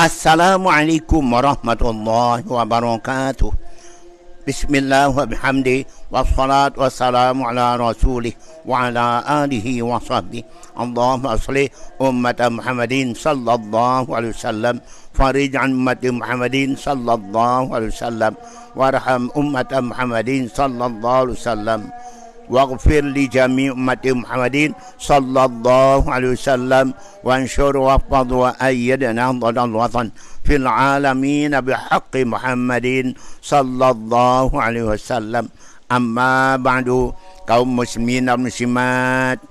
Assalamualaikum warahmatullahi wabarakatuh. Bismillah wa bihamdi wassalatu wassalamu ala rasulih wa ala alihi wa sahbihi. Allahumma salli ummat Muhammadin sallallahu alaihi wasallam, farij an ummat Muhammadin sallallahu alaihi wasallam, warham ummat Muhammadin sallallahu alaihi wasallam, waghfir li jami' ummati Muhammadin sallallahu alaihi wasallam, wanshur wahfadh wa ayyidna dhadal watan fil alamin bihaqqi Muhammadin sallallahu alaihi wasallam. Amma ba'du, kaum muslimin dan muslimat,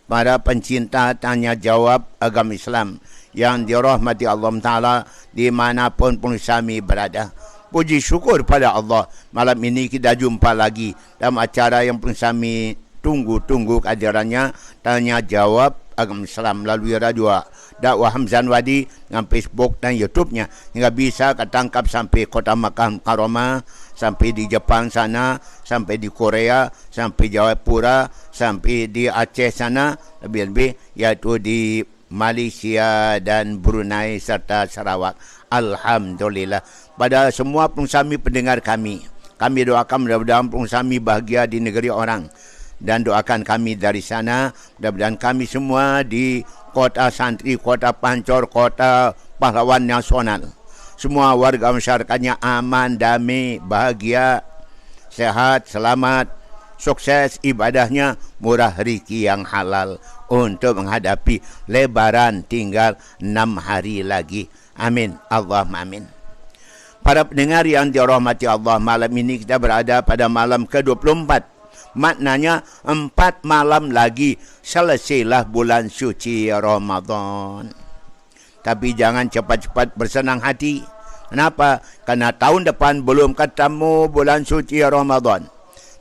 para pencinta tanya jawab agama Islam yang dirahmati Allah Ta'ala dimanapun pun kami berada. Puji syukur pada Allah, malam ini kita jumpa lagi dalam acara yang pun kami tunggu-tunggu kehadirannya, tanya jawab agama Islam melalui radio Dakwah Hamzan Wadi dengan Facebook dan YouTube-nya, hingga bisa ketangkap sampai kota Makkah Mukarramah, sampai di Jepang sana, sampai di Korea, sampai Jayapura, sampai di Aceh sana, lebih-lebih yaitu di Malaysia dan Brunei serta Sarawak. Alhamdulillah. Pada semua pengusaha pendengar kami doakan mudah-mudahan pengusaha bahagia di negeri orang, dan doakan kami dari sana mudah-mudahan kami semua di kota Santri, kota Pancor, kota pahlawan nasional, semua warga masyarakatnya aman, damai, bahagia, sehat, selamat, sukses ibadahnya, murah rezeki yang halal untuk menghadapi Lebaran tinggal 6 hari lagi. Amin. Allahumma amin. Para pendengar yang dirahmati Allah, malam ini kita berada pada malam ke-24. Maknanya 4 malam lagi selesailah bulan suci Ramadan. Tapi jangan cepat-cepat bersenang hati. Kenapa? Karena tahun depan belum ketemu bulan suci Ramadan.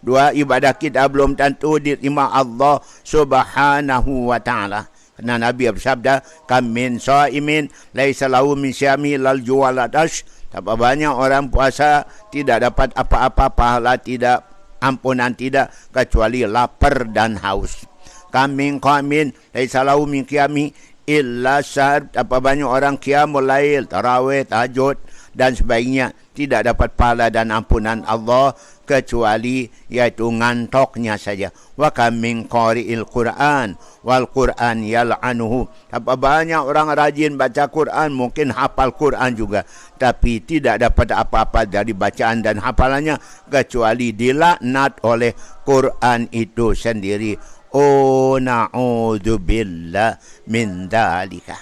Dua ibadah kita belum tentu diterima Allah Subhanahu wa ta'ala. Karena Nabi bersabda, kam min shaimin laisa lahu min syami lal juwaladash. Betapa banyak orang puasa tidak dapat apa-apa pahala, tidak ampunan, tidak kecuali lapar dan haus. Kam min qamin laisa lahu min qiyami illa syahr. Betapa banyak orang qiyamul lail, tarawih, tahajud dan sebagainya, tidak dapat pahala dan ampunan Allah kecuali yaitu ngantoknya saja. Wa kam min qari'il Qur'an wal Qur'an yal'anuhu. Apa banyak orang rajin baca Quran, mungkin hafal Quran juga, tapi tidak dapat apa-apa dari bacaan dan hafalannya kecuali dilaknat oleh Quran itu sendiri. Oh, na'udzubillah min dzalika.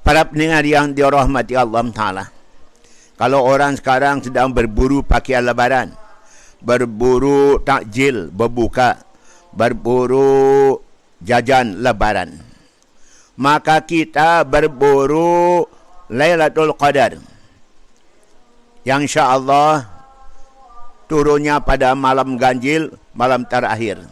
Para pendengar yang dirahmati Allah Ta'ala, kalau orang sekarang sedang berburu pakaian lebaran, berburu takjil, berbuka, berburu jajan lebaran, maka kita berburu Lailatul Qadar, yang insya-Allah turunnya pada malam ganjil, malam terakhir,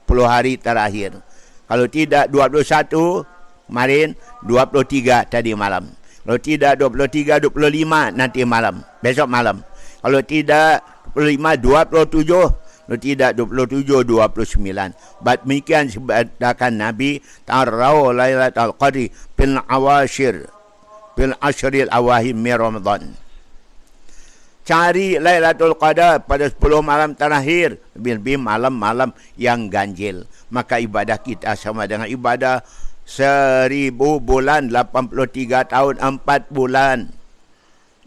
10 hari terakhir. Kalau tidak 21 kemarin, 23 tadi malam. Kalau tidak 23, 25 nanti malam, besok malam. Kalau tidak 25, 27. Kalau tidak 27, 29. Demikian sebutkan Nabi, Tarau Lailatul Qadri bil awashir, bil ashril awahim min Ramadan. Cari Lailatul Qadar pada 10 malam terakhir, lebih-lebih malam-malam yang ganjil. Maka ibadah kita sama dengan ibadah 1000 bulan, 83 tahun, 4 bulan.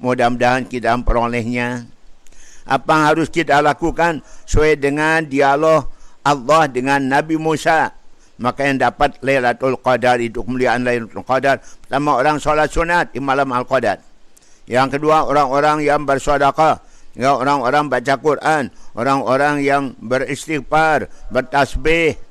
Mudah-mudahan kita memperolehnya. Apa yang harus kita lakukan? Sesuai dengan dialog Allah dengan Nabi Musa. Maka yang dapat Lailatul Qadar itu, kemuliaan Lailatul Qadar. Pertama, orang solat sunat di malam Al-Qadar. Yang kedua, orang-orang yang bersedekah. Yang orang-orang baca Quran. Orang-orang yang beristighfar, bertasbih,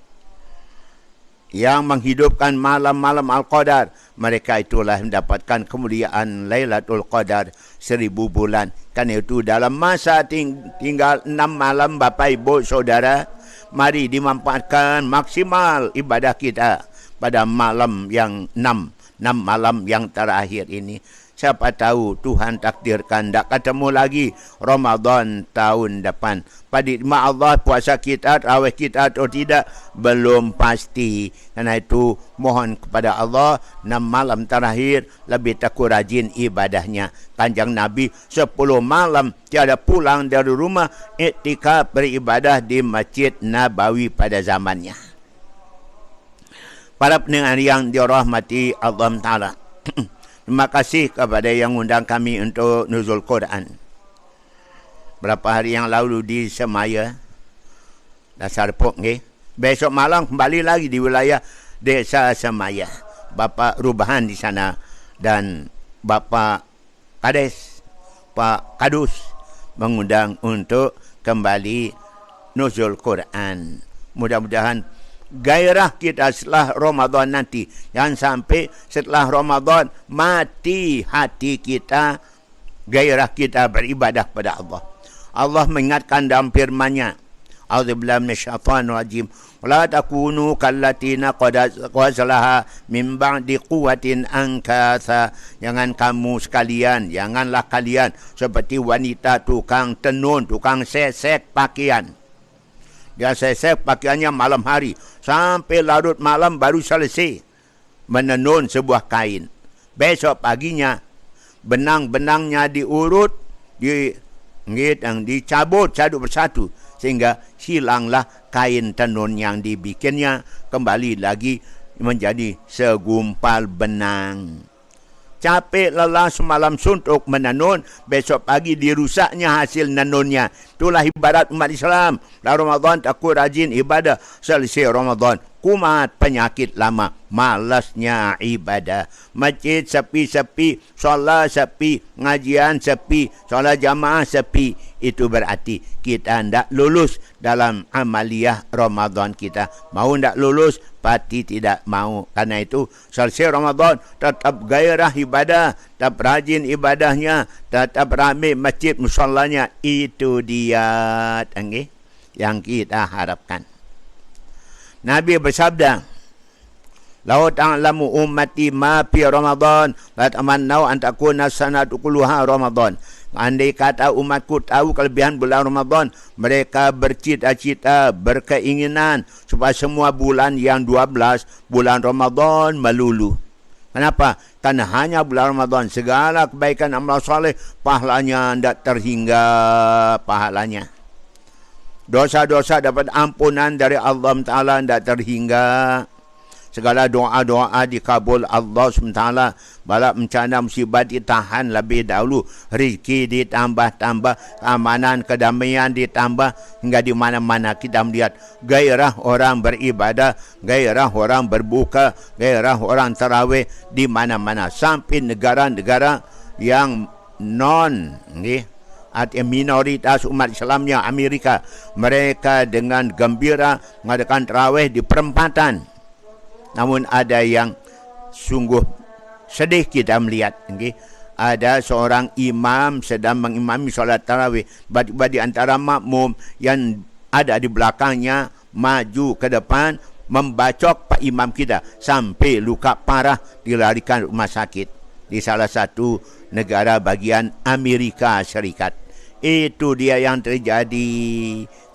yang menghidupkan malam-malam Al-Qadar, mereka itulah mendapatkan kemuliaan Lailatul Qadar 1000 bulan. Karena itu dalam masa tinggal 6 malam, Bapak Ibu Saudara, mari dimanfaatkan maksimal ibadah kita pada malam yang 6 malam yang terakhir ini. Siapa tahu Tuhan takdirkan tak ketemu lagi Ramadan tahun depan. Pada nikmat Allah, puasa kita, tarawih kita atau tidak, belum pasti. Karena itu mohon kepada Allah 6 malam terakhir lebih takut rajin ibadahnya. Kanjeng Nabi 10 malam tiada pulang dari rumah, iktikaf beribadah di Masjid Nabawi pada zamannya. Para pendengar yang dirahmati Allah Ta'ala, terima kasih kepada yang undang kami untuk nuzul Quran. Berapa hari yang lalu di Semaya, Dasar Pok, okay? Besok malam kembali lagi di wilayah Desa Semaya. Bapa Rubahan di sana dan Bapa Kades, Pak Kadus mengundang untuk kembali nuzul Quran. Mudah-mudahan gairah kita setelah Ramadan nanti, jangan sampai setelah Ramadan mati hati kita, gairah kita beribadah pada Allah. Allah mengingatkan dalam firman-Nya, A'udzubillahi minasyaitonir rajim, la takunu kallatina qad ghazalaha min ba'di quwwatin ankatha. Jangan kamu sekalian, janganlah kalian seperti wanita tukang tenun, tukang sesek pakaian. Dia sesek pakaiannya malam hari sampai larut malam baru selesai menenun sebuah kain. Besok paginya benang-benangnya diurut, dicabut satu persatu sehingga hilanglah kain tenun yang dibikinnya, kembali lagi menjadi segumpal benang. Capek lelah semalam suntuk menenun, besok pagi dirusaknya hasil nenunnya. Itulah ibarat umat Islam. Dalam Ramadan takut rajin ibadah, selesai Ramadan kumat penyakit lama, malasnya ibadah. Masjid sepi-sepi, solat sepi, ngajian sepi, solat jamaah sepi. Itu berarti kita tidak lulus dalam amaliyah Ramadan kita. Mau tidak lulus, pasti tidak mau. Karena itu selesai Ramadan tetap gairah ibadah, tetap rajin ibadahnya, tetap ramai masjid musallanya. Itu dia yang kita harapkan. Nabi bersabda, "Lau ta'lamu ummati ma fi Ramadan, la tamannau an takuna sanatu kulluha Ramadan." Andai kata umatku tahu kelebihan bulan Ramadan, mereka bercita-cita, berkeinginan supaya semua bulan yang 12 bulan Ramadan melulu. Kenapa? Karena hanya bulan Ramadan segala kebaikan amal soleh pahalanya tidak terhingga pahalanya. Dosa-dosa dapat ampunan dari Allah Ta'ala tidak terhingga. Segala doa-doa dikabul Allah SWT. Bala bencana musibah ditahan lebih dahulu. Rezeki ditambah-tambah. Keamanan, kedamaian ditambah. Hingga di mana-mana kita melihat gairah orang beribadah, gairah orang berbuka, gairah orang tarawih di mana-mana. Sampai negara-negara yang minoritas umat Islamnya, Amerika, mereka dengan gembira mengadakan tarawih di perempatan. Namun ada yang sungguh sedih kita melihat. Ada seorang imam sedang mengimami solat tarawih, tiba-tiba di antara makmum yang ada di belakangnya maju ke depan membacok pak imam kita sampai luka parah, dilarikan rumah sakit di salah satu negara bagian Amerika Serikat. Itu dia yang terjadi.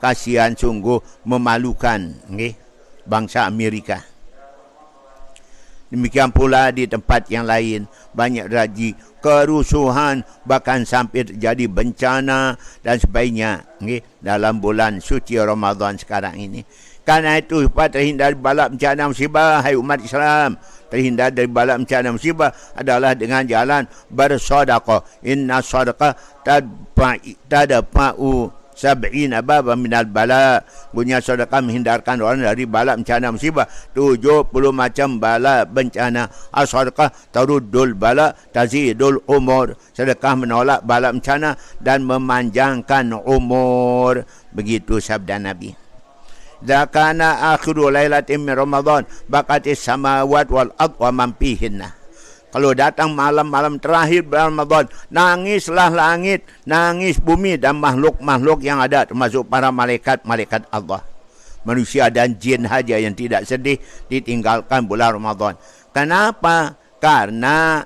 Kasihan, sungguh memalukan bangsa Amerika. Demikian pula di tempat yang lain banyak terjadi kerusuhan, bahkan sampai terjadi bencana dan sebagainya dalam bulan suci Ramadan sekarang ini. Karena itu supaya terhindar dari bala bencana musibah, hai umat Islam, terhindar dari bala bencana musibah adalah dengan jalan bersedekah. Inna sedekah tadfa'u sab'ina baba minal bala. Punya sedekah menghindarkan orang dari bala bencana musibah 70 macam bala bencana. As-sedekah taruddul bala tazidul umur. Sedekah menolak bala bencana dan memanjangkan umur. Begitu sabda Nabi. Zakana akhiru lailatin min Ramadan baqatis samawat wal ard wa man fihinna. Kalau datang malam-malam terakhir bulan Ramadan, nangislah langit, nangis bumi dan makhluk-makhluk yang ada, termasuk para malaikat-malaikat Allah. Manusia dan jin saja yang tidak sedih ditinggalkan bulan Ramadan. Kenapa? Karena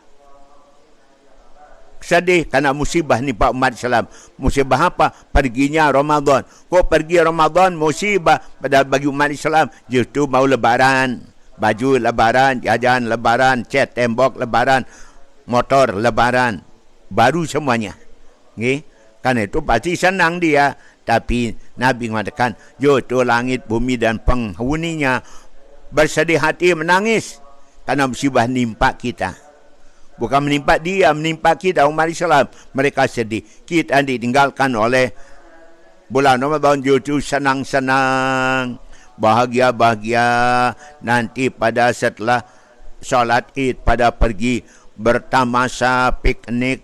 sedih kerana musibah nimpa umat Islam. Musibah apa? Perginya Ramadan. Kok pergi Ramadan musibah? Padahal bagi umat Islam justru mau lebaran. Baju lebaran, jajan lebaran, cat tembok lebaran, motor lebaran. Baru semuanya. Okay? Karena itu pasti senang dia. Tapi Nabi mengatakan, justru langit, bumi dan penghuninya bersedih hati menangis karena musibah nimpa kita. Bukan menimpa dia, menimpa kita umat Islam. Mereka sedih. Kita ditinggalkan oleh bulan Ramadan justru senang-senang, bahagia-bahagia. Nanti pada setelah solat Id, pada pergi bertamasa, piknik,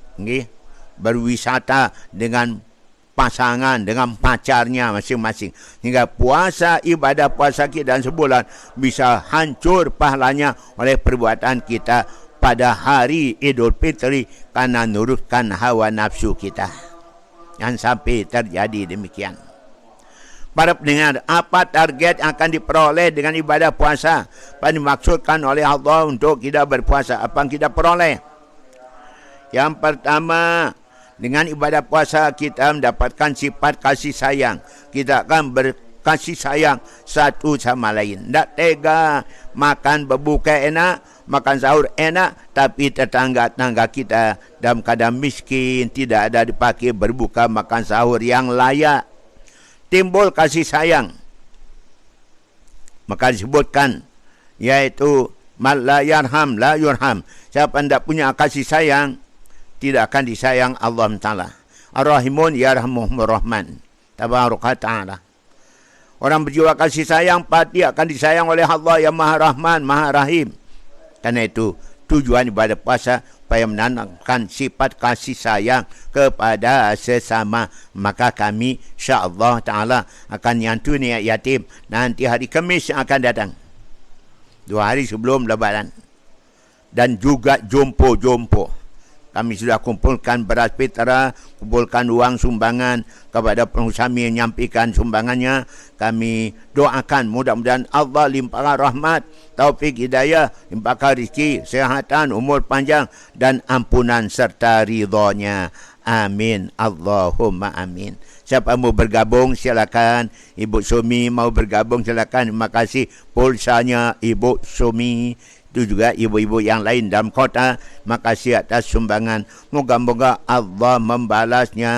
berwisata dengan pasangan, dengan pacarnya masing-masing. Hingga puasa, ibadah puasa kita dan sebulan bisa hancur pahalanya oleh perbuatan kita pada hari Idul Fitri karena nurutkan hawa nafsu kita. Jangan sampai terjadi demikian. Para pendengar, apa target yang akan diperoleh dengan ibadah puasa? Apa dimaksudkan oleh Allah untuk kita berpuasa? Apa yang kita peroleh? Yang pertama, dengan ibadah puasa kita mendapatkan sifat kasih sayang. Kita akan berkasih sayang satu sama lain. Tak tega makan berbuka enak, makan sahur enak, tapi tetangga-tetangga kita dalam keadaan miskin, tidak ada dipakai berbuka makan sahur yang layak. Timbul kasih sayang. Maka disebutkan, yaitu man la yarham la yurham. Siapa yang tidak punya kasih sayang, tidak akan disayang Allah Ta'ala. Ar-Rahimun yarhamuhumur Rahman. Tabaraka Ta'ala. Orang berjiwa kasih sayang pasti akan disayang oleh Allah yang Maha Rahman, Maha Rahim. Karena itu tujuan ibadah puasa supaya menanamkan sifat kasih sayang kepada sesama. Maka kami insya-Allah Ta'ala akan nyantuni yatim nanti hari Khamis yang akan datang. 2 hari sebelum Lebaran. Dan juga jompo-jompo. Kami sudah kumpulkan beras fitra, kumpulkan uang sumbangan kepada pengusaha yang menyampaikan sumbangannya. Kami doakan mudah-mudahan Allah limpahkan rahmat, taufik hidayah, limpahkan rezeki, kesehatan, umur panjang dan ampunan serta ridhonya. Amin. Allahumma amin. Siapa mau bergabung silakan. Ibu Sumi mau bergabung silakan. Terima kasih pulsanya Ibu Sumi. Itu juga ibu-ibu yang lain dalam kota. Makasih atas sumbangan. Moga-moga Allah membalasnya.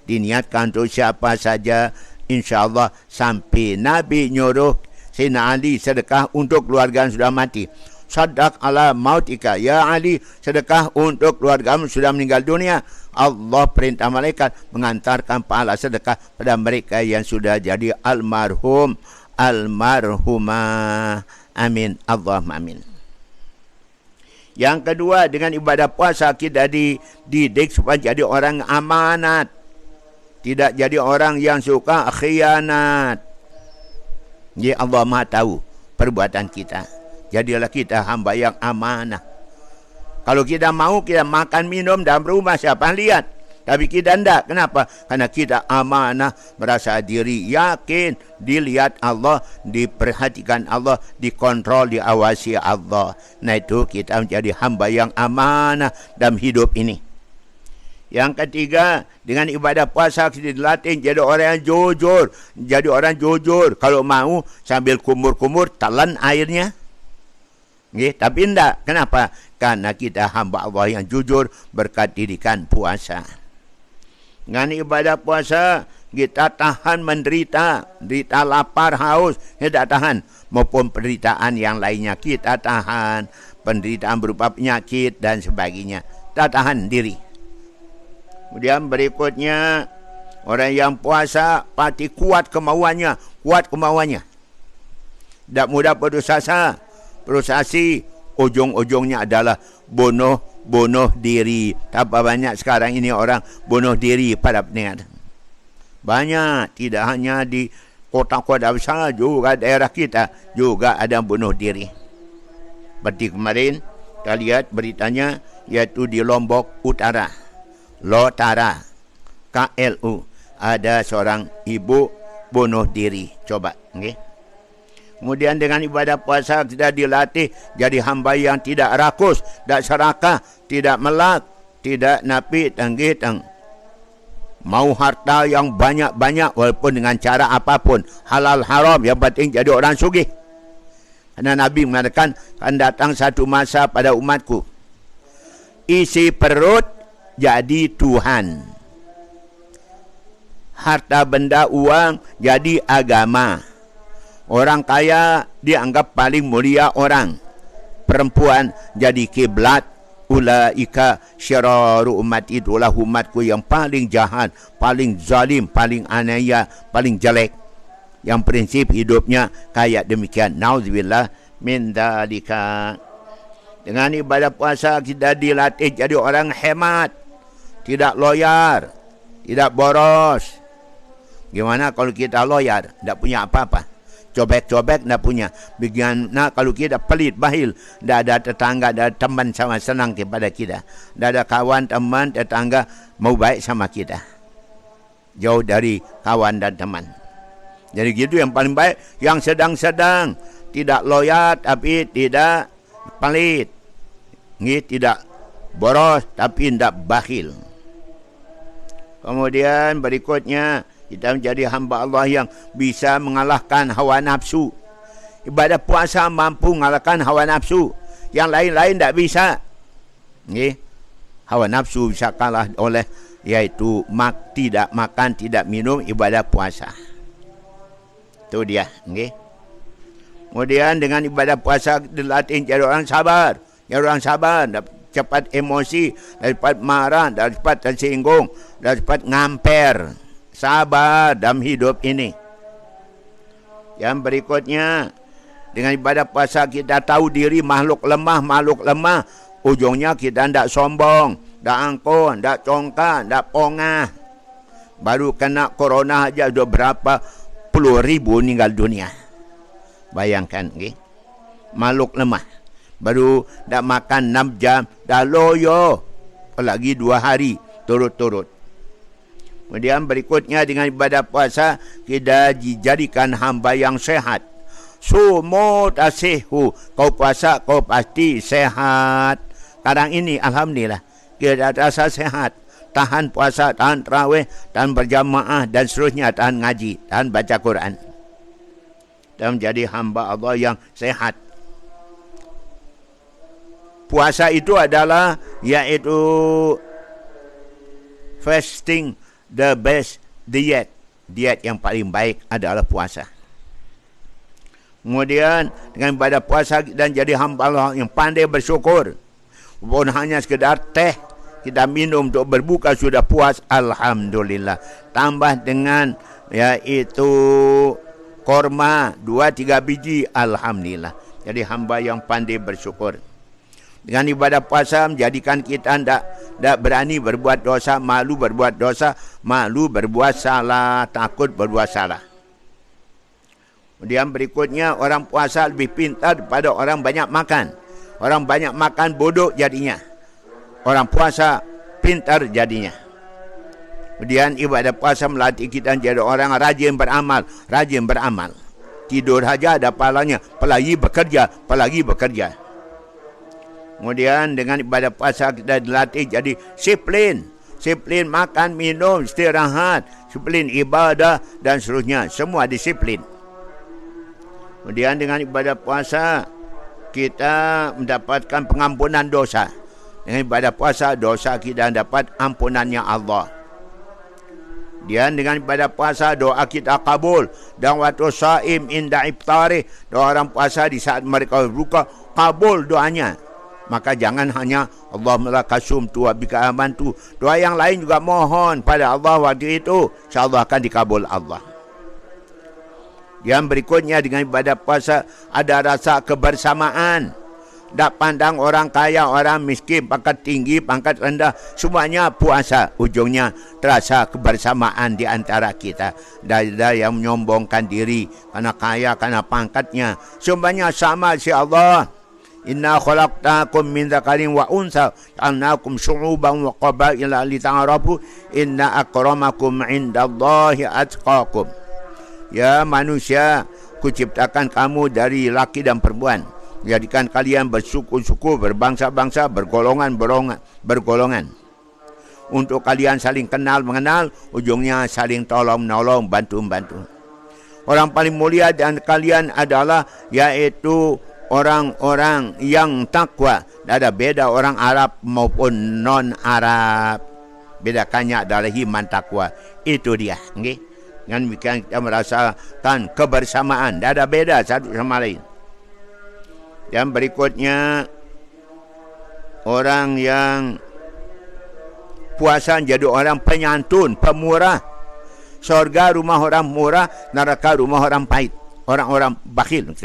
Diniatkan untuk siapa saja. InsyaAllah sampai Nabi nyuruh Sayyidina Ali sedekah untuk keluarga yang sudah mati. Sadaq ala mautika. Ya Ali, sedekah untuk keluarga yang sudah meninggal dunia. Allah perintah malaikat mengantarkan pahala sedekah pada mereka yang sudah jadi almarhum, almarhumah. Amin. Allahumma amin. Yang kedua, dengan ibadah puasa kita dididik supaya jadi orang amanat. Tidak jadi orang yang suka khianat. Ya Allah Maha tahu perbuatan kita. Jadilah kita hamba yang amanah. Kalau kita mau, kita makan minum dalam rumah, siapa yang lihat? Tapi kita tidak. Kenapa? Karena kita amanah, merasa diri yakin, dilihat Allah, diperhatikan Allah, dikontrol, diawasi Allah. Nah itu kita menjadi hamba yang amanah dalam hidup ini. Yang ketiga, dengan ibadah puasa kita dilatih jadi orang yang jujur. Jadi orang jujur. Kalau mau sambil kumur-kumur, telan airnya. Tapi tidak. Kenapa? Karena kita hamba Allah yang jujur berkat didikan puasa. Dengan ibadah puasa, kita tahan menderita. Derita lapar, haus, kita tahan. Maupun penderitaan yang lainnya, kita tahan. Penderitaan berupa penyakit dan sebagainya. Kita tahan diri. Kemudian berikutnya, orang yang puasa pasti kuat kemauannya. Kuat kemauannya. Tidak mudah putus asa. Prosesi ujung-ujungnya adalah bunuh diri. Tambah banyak sekarang ini orang bunuh diri pada pendengar. Banyak, tidak hanya di kota-kota besar, juga daerah kita juga ada bunuh diri. Seperti kemarin kita lihat beritanya, yaitu di Lombok Utara, Lotara, KLU, ada seorang ibu bunuh diri. Coba, Kemudian dengan ibadah puasa kita dilatih jadi hamba yang tidak rakus, tidak serakah, tidak melak, tidak napi tanggih tang mau harta yang banyak-banyak walaupun dengan cara apapun, halal haram, yang penting jadi orang sugih. Karena Nabi mengatakan akan datang satu masa pada umatku, isi perut jadi Tuhan, harta benda uang jadi agama, orang kaya dianggap paling mulia orang, perempuan jadi kiblat. Ulaika syararu ummati, itulah umatku yang paling jahat, paling zalim, paling aniaya, paling jelek, yang prinsip hidupnya kayak demikian. Nauzubillah min dzalika. Dengan ibadah puasa kita dilatih jadi orang hemat, tidak loyar, tidak boros. Gimana kalau kita loyar, tidak punya apa-apa? Cobek-cobek tidak punya. Bagaimana kalau kita pelit, bahil, tidak ada tetangga, tidak ada teman sama senang kepada kita, tidak ada kawan, teman, tetangga mau baik sama kita. Jauh dari kawan dan teman. Jadi gitu yang paling baik, yang sedang-sedang, tidak loyat tapi tidak pelit, tidak boros tapi tidak bakhil. Kemudian berikutnya, kita menjadi hamba Allah yang bisa mengalahkan hawa nafsu. Ibadah puasa mampu mengalahkan hawa nafsu. Yang lain-lain tak bisa. Hawa nafsu bisa kalah oleh, yaitu tidak makan, tidak minum, ibadah puasa. Itu dia. Kemudian dengan ibadah puasa dilatih jadi orang sabar. Jadi orang sabar, cepat emosi, cepat marah, cepat tersinggung, cepat ngamper. Sabar dalam hidup ini. Yang berikutnya, dengan ibadah puasa kita tahu diri makhluk lemah. Ujungnya kita tidak sombong, tidak angkuh, tidak congkak, tidak pongah. Baru kena corona aja sudah berapa puluh ribu meninggal dunia. Bayangkan, makhluk lemah. Baru tidak makan 6 jam, dah loyo. Apalagi 2 hari turut-turut. Kemudian berikutnya dengan ibadah puasa kita dijadikan hamba yang sehat. Sumu tasihu, kau puasa kau pasti sehat. Sekarang ini alhamdulillah kita rasa sehat. Tahan puasa, tahan tarawih, tahan berjamaah dan seterusnya, tahan ngaji, tahan baca Quran. Dan menjadi hamba Allah yang sehat. Puasa itu adalah yaitu fasting, the best diet. Diet yang paling baik adalah puasa. Kemudian dengan ibadah puasa dan jadi hamba Allah yang pandai bersyukur. Bukan hanya sekedar teh kita minum untuk berbuka sudah puas, alhamdulillah. Tambah dengan yaitu korma 2-3 biji, alhamdulillah. Jadi hamba yang pandai bersyukur. Dengan ibadah puasa menjadikan kita tidak berani berbuat dosa, malu berbuat dosa, malu berbuat salah, takut berbuat salah. Kemudian berikutnya, orang puasa lebih pintar daripada orang banyak makan. Orang banyak makan bodoh jadinya. Orang puasa pintar jadinya. Kemudian ibadah puasa melatih kita menjadi orang rajin beramal, rajin beramal. Tidur saja ada pahalanya, apalagi bekerja. Kemudian dengan ibadah puasa kita dilatih jadi disiplin. Disiplin makan, minum, istirahat, disiplin ibadah dan seterusnya. Semua disiplin. Kemudian dengan ibadah puasa kita mendapatkan pengampunan dosa. Dengan ibadah puasa dosa kita dapat ampunannya Allah. Dan dengan ibadah puasa doa kita kabul. Dan waktu saim inda iftari, doa orang puasa di saat mereka berbuka kabul doanya. Maka jangan hanya Allahumma lakasumtu wa bika amantu. Doa yang lain juga mohon pada Allah waktu itu, insyaallah akan dikabul Allah. Yang berikutnya dengan ibadah puasa ada rasa kebersamaan. Tak pandang orang kaya, orang miskin, pangkat tinggi, pangkat rendah, semuanya puasa. Ujungnya terasa kebersamaan di antara kita. Ada yang menyombongkan diri karena kaya, karena pangkatnya. Semuanya sama si Allah. Inna khalaqnakum min dzakarin wa unsa ja'alnakum syu'uban wa qabaila lita'arafu inna akramakum 'indallahi atqakum. Ya manusia, kuciptakan kamu dari laki dan perempuan. Jadikan kalian bersuku-suku, berbangsa-bangsa, bergolongan. untuk kalian saling kenal mengenal, ujungnya saling tolong menolong, bantu membantu. Orang paling mulia dan kalian adalah yaitu orang-orang yang takwa. Tak ada beda orang Arab maupun non-Arab. Bedakannya adalah iman takwa. Itu dia. Okay? Dengan demikian kita merasakan kebersamaan. Tak ada beda satu sama lain. Yang berikutnya, orang yang puasa jadi orang penyantun, pemurah. Surga rumah orang murah, neraka rumah orang pahit. Orang-orang bakhil.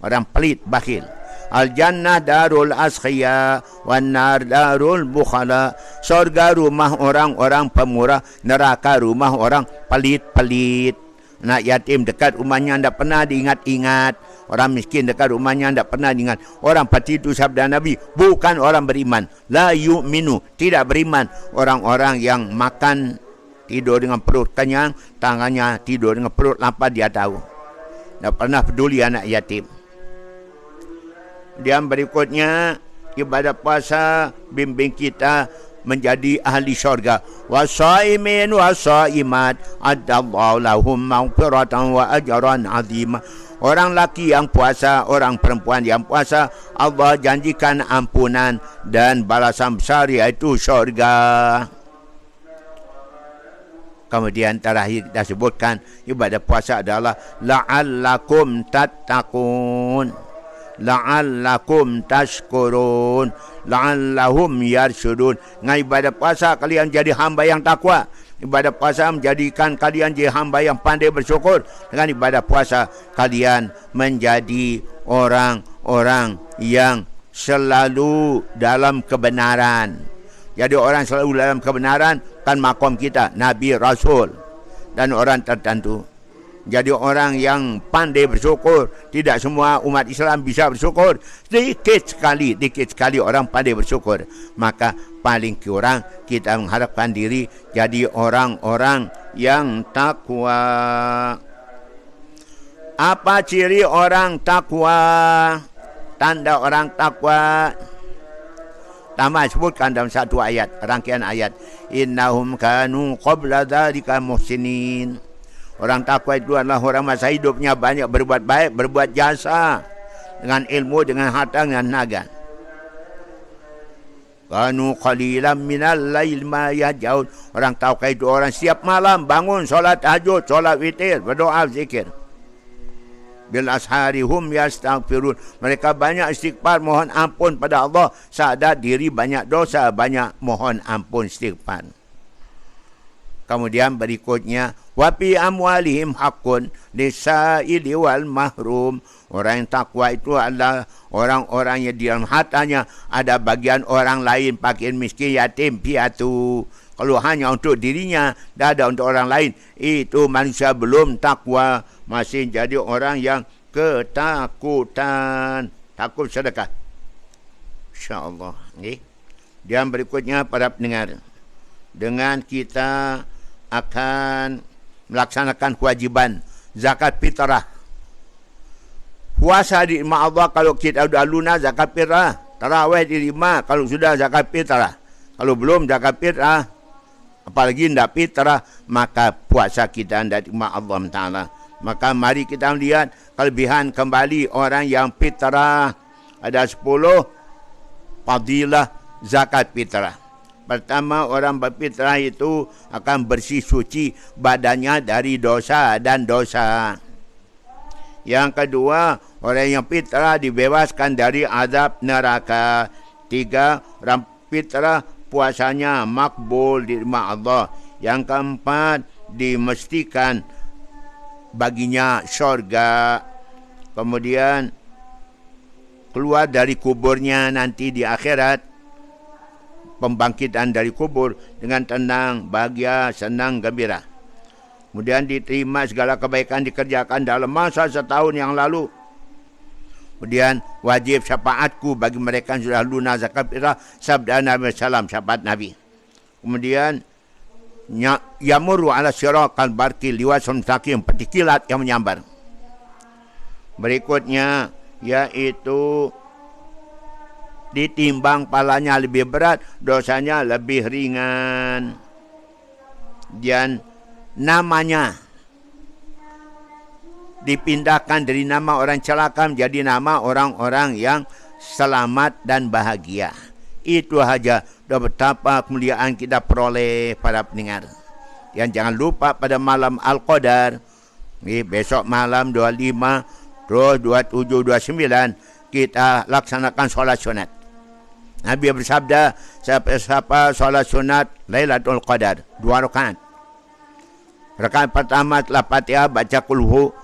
Orang pelit, bakhil. Al-jannah darul askhia, wan nar darul bukhala. Surga rumah orang-orang pemurah, neraka rumah orang pelit-pelit. Anak yatim dekat rumahnya tidak pernah diingat-ingat. Orang miskin dekat rumahnya tidak pernah diingat. Orang pati itu sabda Nabi, bukan orang beriman. La yu'minu, tidak beriman. Orang-orang yang makan, tidur dengan perut kenyang, tangannya tidur dengan perut lapar, dia tahu. Tak pernah peduli anak yatim. Yang berikutnya, ibadah puasa bimbing kita menjadi ahli syurga. Wasaimin wasaimat adallahu lahum maghfiratan wa ajran azima. Orang laki yang puasa, orang perempuan yang puasa, Allah janjikan ampunan dan balasan besar, yaitu syurga. Kemudian terakhir kita sebutkan ibadah puasa adalah la'allakum tattaqun, la'allakum tashkurun, la'allahum yarsyudun. Dengan ibadah puasa kalian jadi hamba yang takwa. Ibadah puasa menjadikan kalian jadi hamba yang pandai bersyukur. Dengan ibadah puasa kalian menjadi orang-orang yang selalu dalam kebenaran. Jadi orang selalu dalam kebenaran kan makom kita, Nabi, Rasul dan orang tertentu. Jadi orang yang pandai bersyukur. Tidak semua umat Islam bisa bersyukur. Sedikit sekali orang pandai bersyukur. Maka paling kurang kita mengharapkan diri jadi orang-orang yang takwa. Apa ciri orang takwa? Tanda orang takwa. Pertama sebutkan dalam satu ayat, rangkaian ayat. Innahum kanu qabla dzalika muhsinin. Orang takwa itu adalah orang masa hidupnya banyak berbuat baik, berbuat jasa dengan ilmu, dengan harta, dengan tenaga. Kanu qalilan minal lail ma yahjaun. Orang takwa itu orang setiap malam bangun solat tahajud, solat witir, berdoa, zikir. Bil ashari hum yastaghfirun. Mereka banyak istighfar, mohon ampun pada Allah. Sadar diri banyak dosa, banyak mohon ampun, istighfar. Kemudian berikutnya, wa fi amwalihim haqqun lisaili wal mahrum. Orang yang takwa itu adalah orang-orang yang di dalam hartanya ada bagian orang lain, fakir, miskin, yatim, piatu. Kalau hanya untuk dirinya, tidak ada untuk orang lain, itu manusia belum takwa, masih jadi orang yang ketakutan. Takut sedekah. InsyaAllah. Okay. Dan berikutnya para pendengar, dengan kita akan melaksanakan kewajiban zakat fitrah. Puasa di rumah Allah kalau kita sudah lunas, zakat fitrah. Tarawih diterima kalau sudah zakat fitrah. Kalau belum zakat fitrah, apalagi tidak fitrah, maka puasa kita tidak diterima Allah Ta'ala. Maka mari kita lihat kelebihan kembali orang yang fitrah. Ada 10 fadilah zakat fitrah. Pertama, orang berfitrah itu akan bersih suci badannya dari dosa dan dosa. Yang kedua, orang yang fitrah dibebaskan dari azab neraka. 3, orang fitrah puasanya makbul di rumah Allah. Yang keempat, dimestikan baginya syurga. Kemudian keluar dari kuburnya nanti di akhirat, pembangkitan dari kubur dengan tenang, bahagia, senang, gembira. Kemudian diterima segala kebaikan dikerjakan dalam masa setahun yang lalu. Kemudian wajib syafaatku bagi mereka yang sudah lunas zakat fitrah, sabda Nabi SAW, syafaat Nabi. Kemudian yamuru ala siratal barqi liwasul mustaqim, peti kilat yang menyambar. Berikutnya yaitu ditimbang pahalanya lebih berat, dosanya lebih ringan. Dan namanya dipindahkan dari nama orang celaka menjadi nama orang-orang yang selamat dan bahagia. Itu saja betapa kemuliaan kita peroleh para pendengar. Dan jangan lupa pada malam Al-Qadar, besok malam 25, terus 27, 29, kita laksanakan solat sunat. Nabi bersabda, siapa solat sunat Lailatul Qadar 2 rakaat. Rakaat pertama telah Fatihah baca kulhu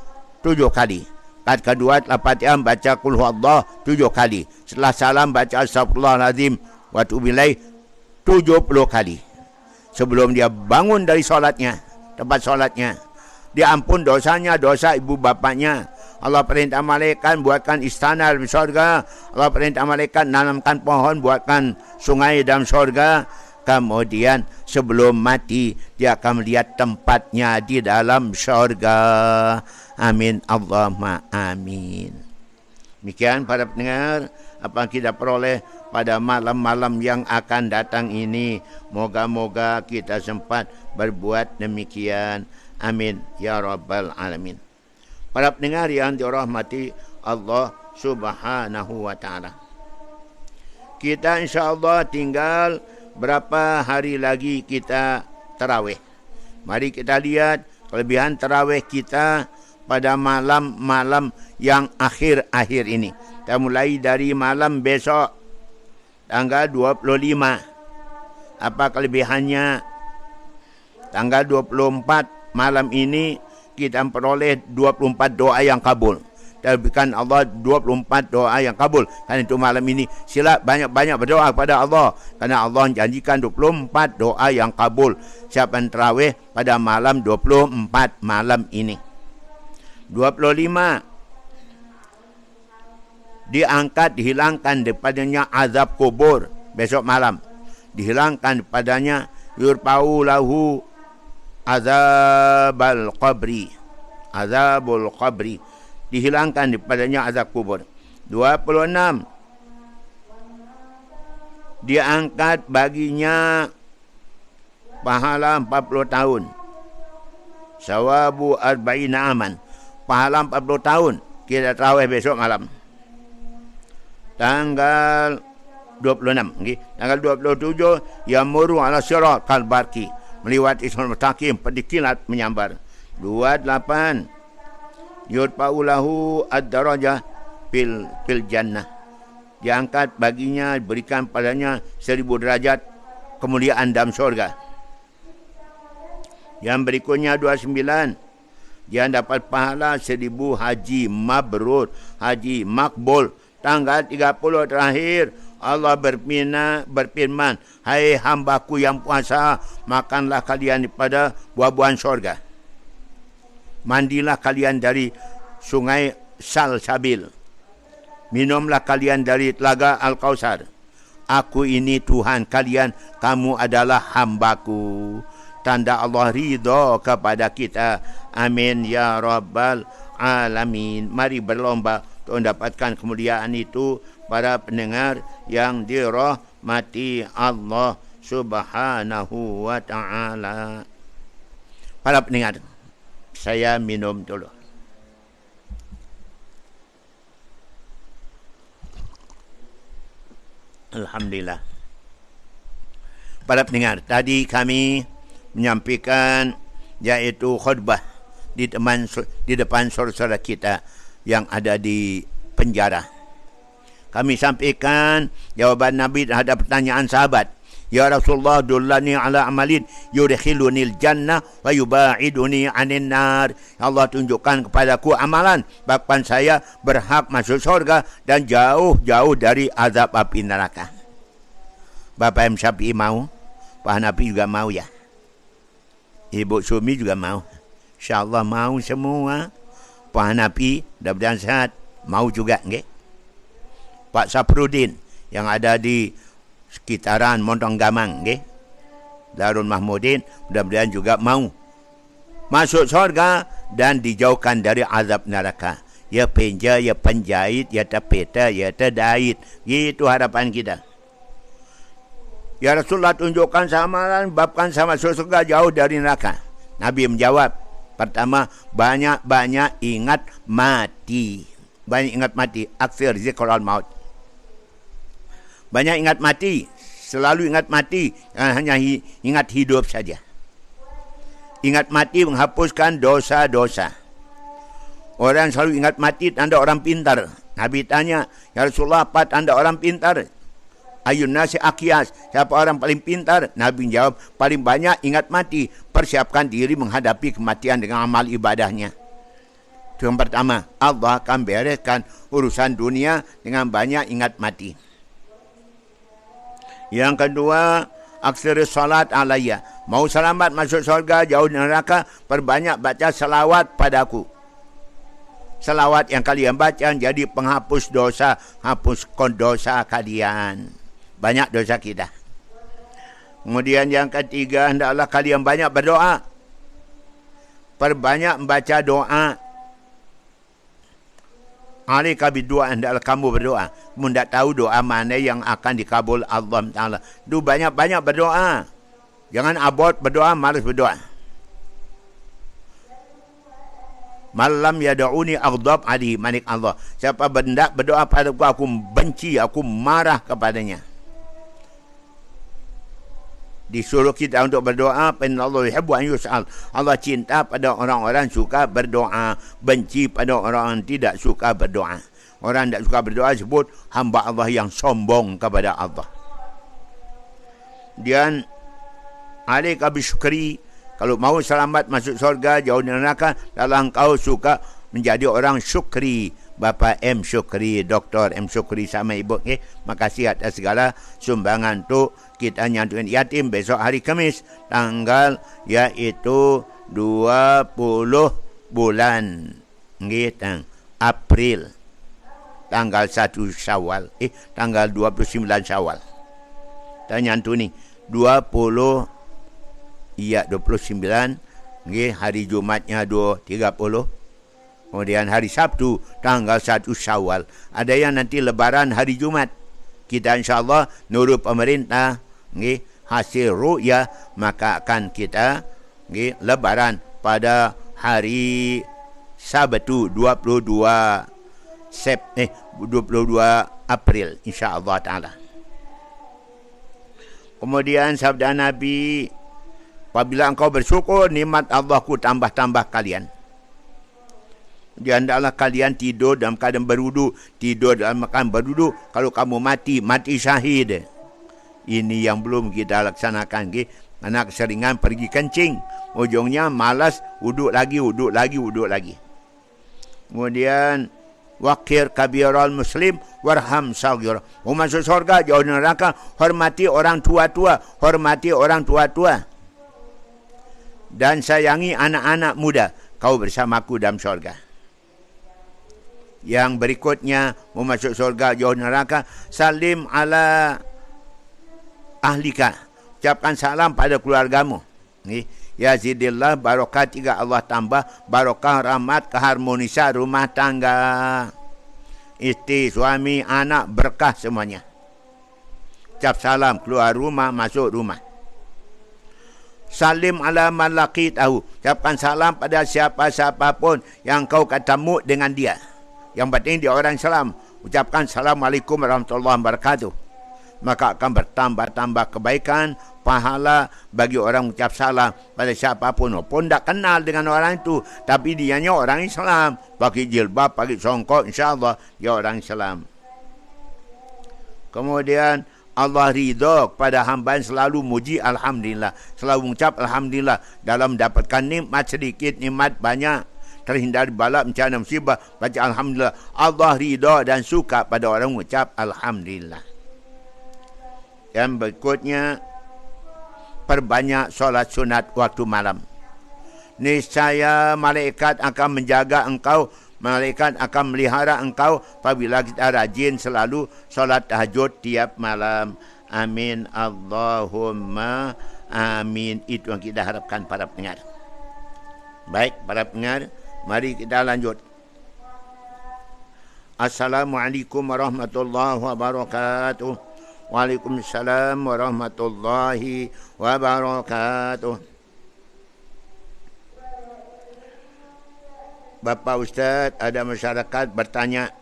7 kali. Rakaat kedua telah Fatihah baca kulhu Allah 7 kali. Setelah salam baca astagfirullahalazim wa atubu ilaih 70 kali. Sebelum dia bangun dari solatnya, tempat solatnya, dia ampun dosanya, dosa ibu bapaknya. Allah perintah malaikat buatkan istana di surga. Allah perintah malaikat nanamkan pohon, buatkan sungai dalam surga. Kemudian sebelum mati dia akan melihat tempatnya di dalam surga. Amin Allahumma amin. Demikian para pendengar apa yang kita peroleh pada malam-malam yang akan datang ini. Moga-moga kita sempat berbuat demikian. Amin ya rabbal alamin. Para pendengar yang dirahmati Allah Subhanahu wa taala. Kita insya-Allah tinggal berapa hari lagi kita tarawih. Mari kita lihat kelebihan tarawih kita pada malam-malam yang akhir-akhir ini. Kita mulai dari malam besok tanggal 25. Apa kelebihannya? Tanggal 24 malam ini kita memperoleh 24 doa yang kabul. Dan berikan Allah 24 doa yang kabul. Karena itu malam ini sila banyak-banyak berdoa kepada Allah. Karena Allah janjikan 24 doa yang kabul. Siapa yang terawih pada malam 24 malam ini. 25. Diangkat, dihilangkan daripadanya azab kubur besok malam. Dihilangkan daripadanya yurpa'u lahu azabul qabri. Dihilangkan daripadanya azab kubur. 26. Diangkat baginya pahala 40 tahun. Sawabu arba'ina aman. Pahala 40 tahun. Kita tarawih besok malam. Tanggal 26. Okay. Tanggal 27. Yamuru ala sirat kalbarki. Melewati sungai mustaqim. Pedikilat menyambar. 28. Yurfa'u lahu ad-darajah fil jannah. Diangkat baginya, berikan padanya 1000 derajat kemuliaan dalam surga. Yang berikutnya 29. Dia dapat pahala 1000 haji mabrur, haji makbul. Tanggal 30 terakhir Allah berfirman, hai hambaku yang puasa, makanlah kalian daripada buah-buahan surga. Mandilah kalian dari sungai Salsabil. Minumlah kalian dari telaga Al-Kausar. Aku ini Tuhan kalian, kamu adalah hambaku. Tanda Allah ridha kepada kita. Amin ya rabbal alamin. Mari berlomba untuk mendapatkan kemuliaan itu para pendengar yang dirahmati Allah Subhanahu wa taala. Para pendengar, saya minum dulu. Alhamdulillah. Para pendengar, tadi kami menyampaikan yaitu khutbah di depan saudara kita yang ada di penjara. Kami sampaikan jawaban Nabi terhadap pertanyaan sahabat. Ya Rasulullah, dullani ala amalin yudkhilunil jannah wa yubaiduni anin nar. Allah tunjukkan kepadaku amalan bahkan saya berhak masuk surga dan jauh-jauh dari azab api neraka. Bapak M. Syafi'i mau, Pak Hanafi juga mau ya. Ibu Sumi juga mau. InsyaAllah mau semua. Pak Hanafi mudah-mudahan sehat, mau juga nggih. Pak Saprudin yang ada di sekitaran Montong Gamang, okay? Darul Mahmudin, mudah-mudahan juga mau masuk surga dan dijauhkan dari azab neraka. ya penja, ya penjahit, ya tapeta, ya terdait. Itu harapan kita. Ya Rasulullah tunjukkan amalan, babkan sama surga jauh dari neraka. Nabi menjawab, pertama, banyak-banyak ingat mati. Banyak ingat mati. Aksir zikrul maut. Banyak ingat mati. Selalu ingat mati. Hanya ingat hidup saja. Ingat mati menghapuskan dosa-dosa. Orang selalu ingat mati tanda orang pintar. Nabi tanya, ya Rasulullah, apa tanda orang pintar? Ayun nasi akyas, siapa orang paling pintar? Nabi jawab, paling banyak ingat mati, persiapkan diri menghadapi kematian dengan amal ibadahnya. Itu yang pertama, Allah akan bereskan urusan dunia dengan banyak ingat mati. Yang kedua, aksir salat alaiya. Mau selamat masuk surga, jauh neraka, perbanyak baca salawat padaku. Salawat yang kalian baca jadi penghapus dosa, hapuskan dosa kalian. Banyak dosa kita. Kemudian yang ketiga, hendaklah kalian banyak berdoa. Perbanyak membaca doa. Alaika bidua, hendaklah kamu berdoa. Kamu tidak tahu doa mana yang akan dikabul Allah Ta'ala. Du banyak-banyak berdoa. Jangan abot berdoa, malas berdoa. Malam yada'uni aghdab alihi, manik Allah. Siapa hendak berdoa padaku, aku benci, aku marah kepadanya. Disuruh kita untuk berdoa, inna Allah yuhibbu an yus'al. Allah cinta pada orang-orang suka berdoa, benci pada orang yang tidak suka berdoa. Orang tidak suka berdoa sebut hamba Allah yang sombong kepada Allah. Dan alaika bisyukri, kalau mau selamat masuk surga, jauh dari neraka, dalam engkau suka menjadi orang syukri. Bapak M. Syukri, Dr. M. Syukri sama ibu. Makasih atas segala sumbangan tu. Kita nyantuin yatim besok hari Khamis. Tanggal iaitu 20 bulan April. Tanggal 1 Syawal. Tanggal 29 Syawal. Kita nyantu ni. 29. Hari Jumatnya 30. Kemudian hari Sabtu, tanggal 1 Syawal. Ada yang nanti lebaran hari Jumat. Kita insyaAllah nurut pemerintah, hasil ru'yah, maka akan kita lebaran pada hari Sabtu 22 April insyaAllah ta'ala. Kemudian sabda Nabi, apabila engkau bersyukur, nikmat Allah ku tambah-tambah kalian. Dan hendaklah kalian tidur dalam keadaan berwudu, tidur dalam keadaan berwudu. Kalau kamu mati, mati syahid. Ini yang belum kita laksanakan. Anak keseringan pergi kencing, ujungnya malas, wuduk lagi. Kemudian waqir kabiral muslim warham saghir. Masuk surga, jauh neraka, hormati orang tua-tua, dan sayangi anak-anak muda. Kau bersamaku dalam surga. Yang berikutnya, mau masuk surga, jauh neraka, salim ala ahlika. Ucapkan salam pada keluargamu. Yazidillah barokat, tiga Allah tambah barokah, rahmat, keharmonisan rumah tangga. Istri, suami, anak, berkah semuanya. Ucap salam, keluar rumah, masuk rumah. Salim ala man laqitahu. Ucapkan salam pada siapa-siapa pun yang kau ketemu dengan dia. Yang penting dia orang Islam. Ucapkan Assalamualaikum warahmatullahi wabarakatuh. Maka akan bertambah-tambah kebaikan, pahala bagi orang ucap salam pada siapapun. Walaupun tak kenal dengan orang itu, tapi dianya orang Islam. Pakai jilbab, pakai songkok, insyaAllah dia orang Islam. Kemudian Allah ridha kepada hamba yang selalu muji Alhamdulillah. Selalu mengucap Alhamdulillah. Dalam mendapatkan nikmat sedikit, nikmat banyak. Terhindar bala, bencana, musibah, baca Alhamdulillah. Allah ridha dan suka pada orang mengucap Alhamdulillah. Yang berikutnya, perbanyak solat sunat waktu malam. Niscaya malaikat akan menjaga engkau, malaikat akan melihara engkau apabila kita rajin selalu solat tahajud tiap malam. Amin. Allahumma amin. Itu yang kita harapkan para pendengar. Baik, para pendengar, mari kita lanjut. Assalamualaikum warahmatullahi wabarakatuh. Waalaikumsalam warahmatullahi wabarakatuh. Bapak Ustaz, ada masyarakat bertanya,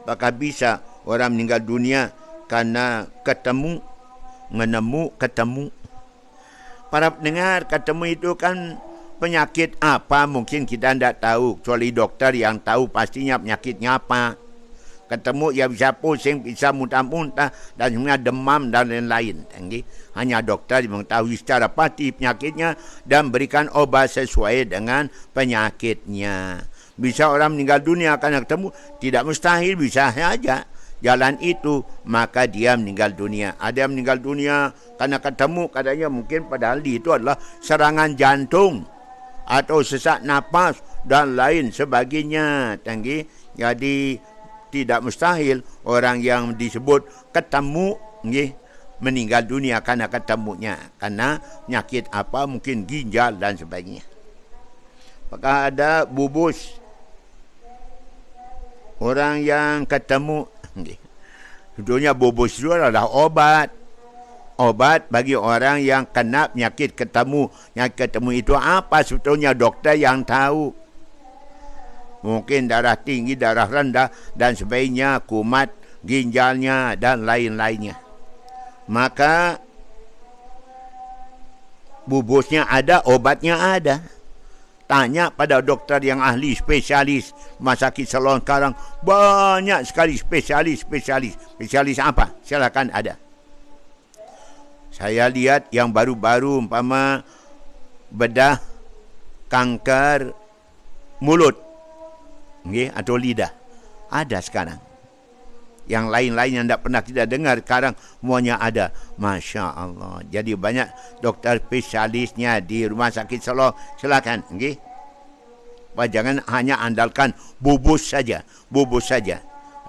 apakah bisa orang meninggal dunia kerana ketemu? Para pendengar, ketemu itu kan penyakit apa mungkin kita tidak tahu. Kecuali doktor yang tahu pastinya penyakitnya apa. Ketemu ya bisa pusing, bisa muntah-muntah dan sebenarnya demam dan lain-lain. Hanya doktor yang mengetahui secara pasti penyakitnya dan berikan obat sesuai dengan penyakitnya. Bisa orang meninggal dunia karena ketemu, tidak mustahil, bisa saja jalan itu, maka dia meninggal dunia. Ada yang meninggal dunia karena ketemu, katanya mungkin padahal itu adalah serangan jantung atau sesak napas dan lain sebagainya. Jadi tidak mustahil orang yang disebut ketemu meninggal dunia karena ketemunya. Karena penyakit apa, mungkin ginjal dan sebagainya. Apakah ada bubus orang yang ketemu? Sebetulnya bubus itu adalah obat. Obat bagi orang yang kena penyakit ketemu. Yang ketemu itu apa sebetulnya doktor yang tahu. Mungkin darah tinggi, darah rendah dan sebagainya, kumat ginjalnya dan lain-lainnya. Maka bubusnya ada, obatnya ada. Tanya pada doktor yang ahli, spesialis rumah sakit Selon sekarang. Banyak sekali spesialis. Spesialis apa? Silakan ada. Saya lihat yang baru-baru umpama bedah kanker mulut. Atau lidah. Ada sekarang. Yang lain-lain yang tidak pernah kita dengar sekarang semuanya ada. Masya Allah. Jadi banyak doktor spesialisnya di rumah sakit Selong. Silakan. Jangan hanya andalkan bubus saja.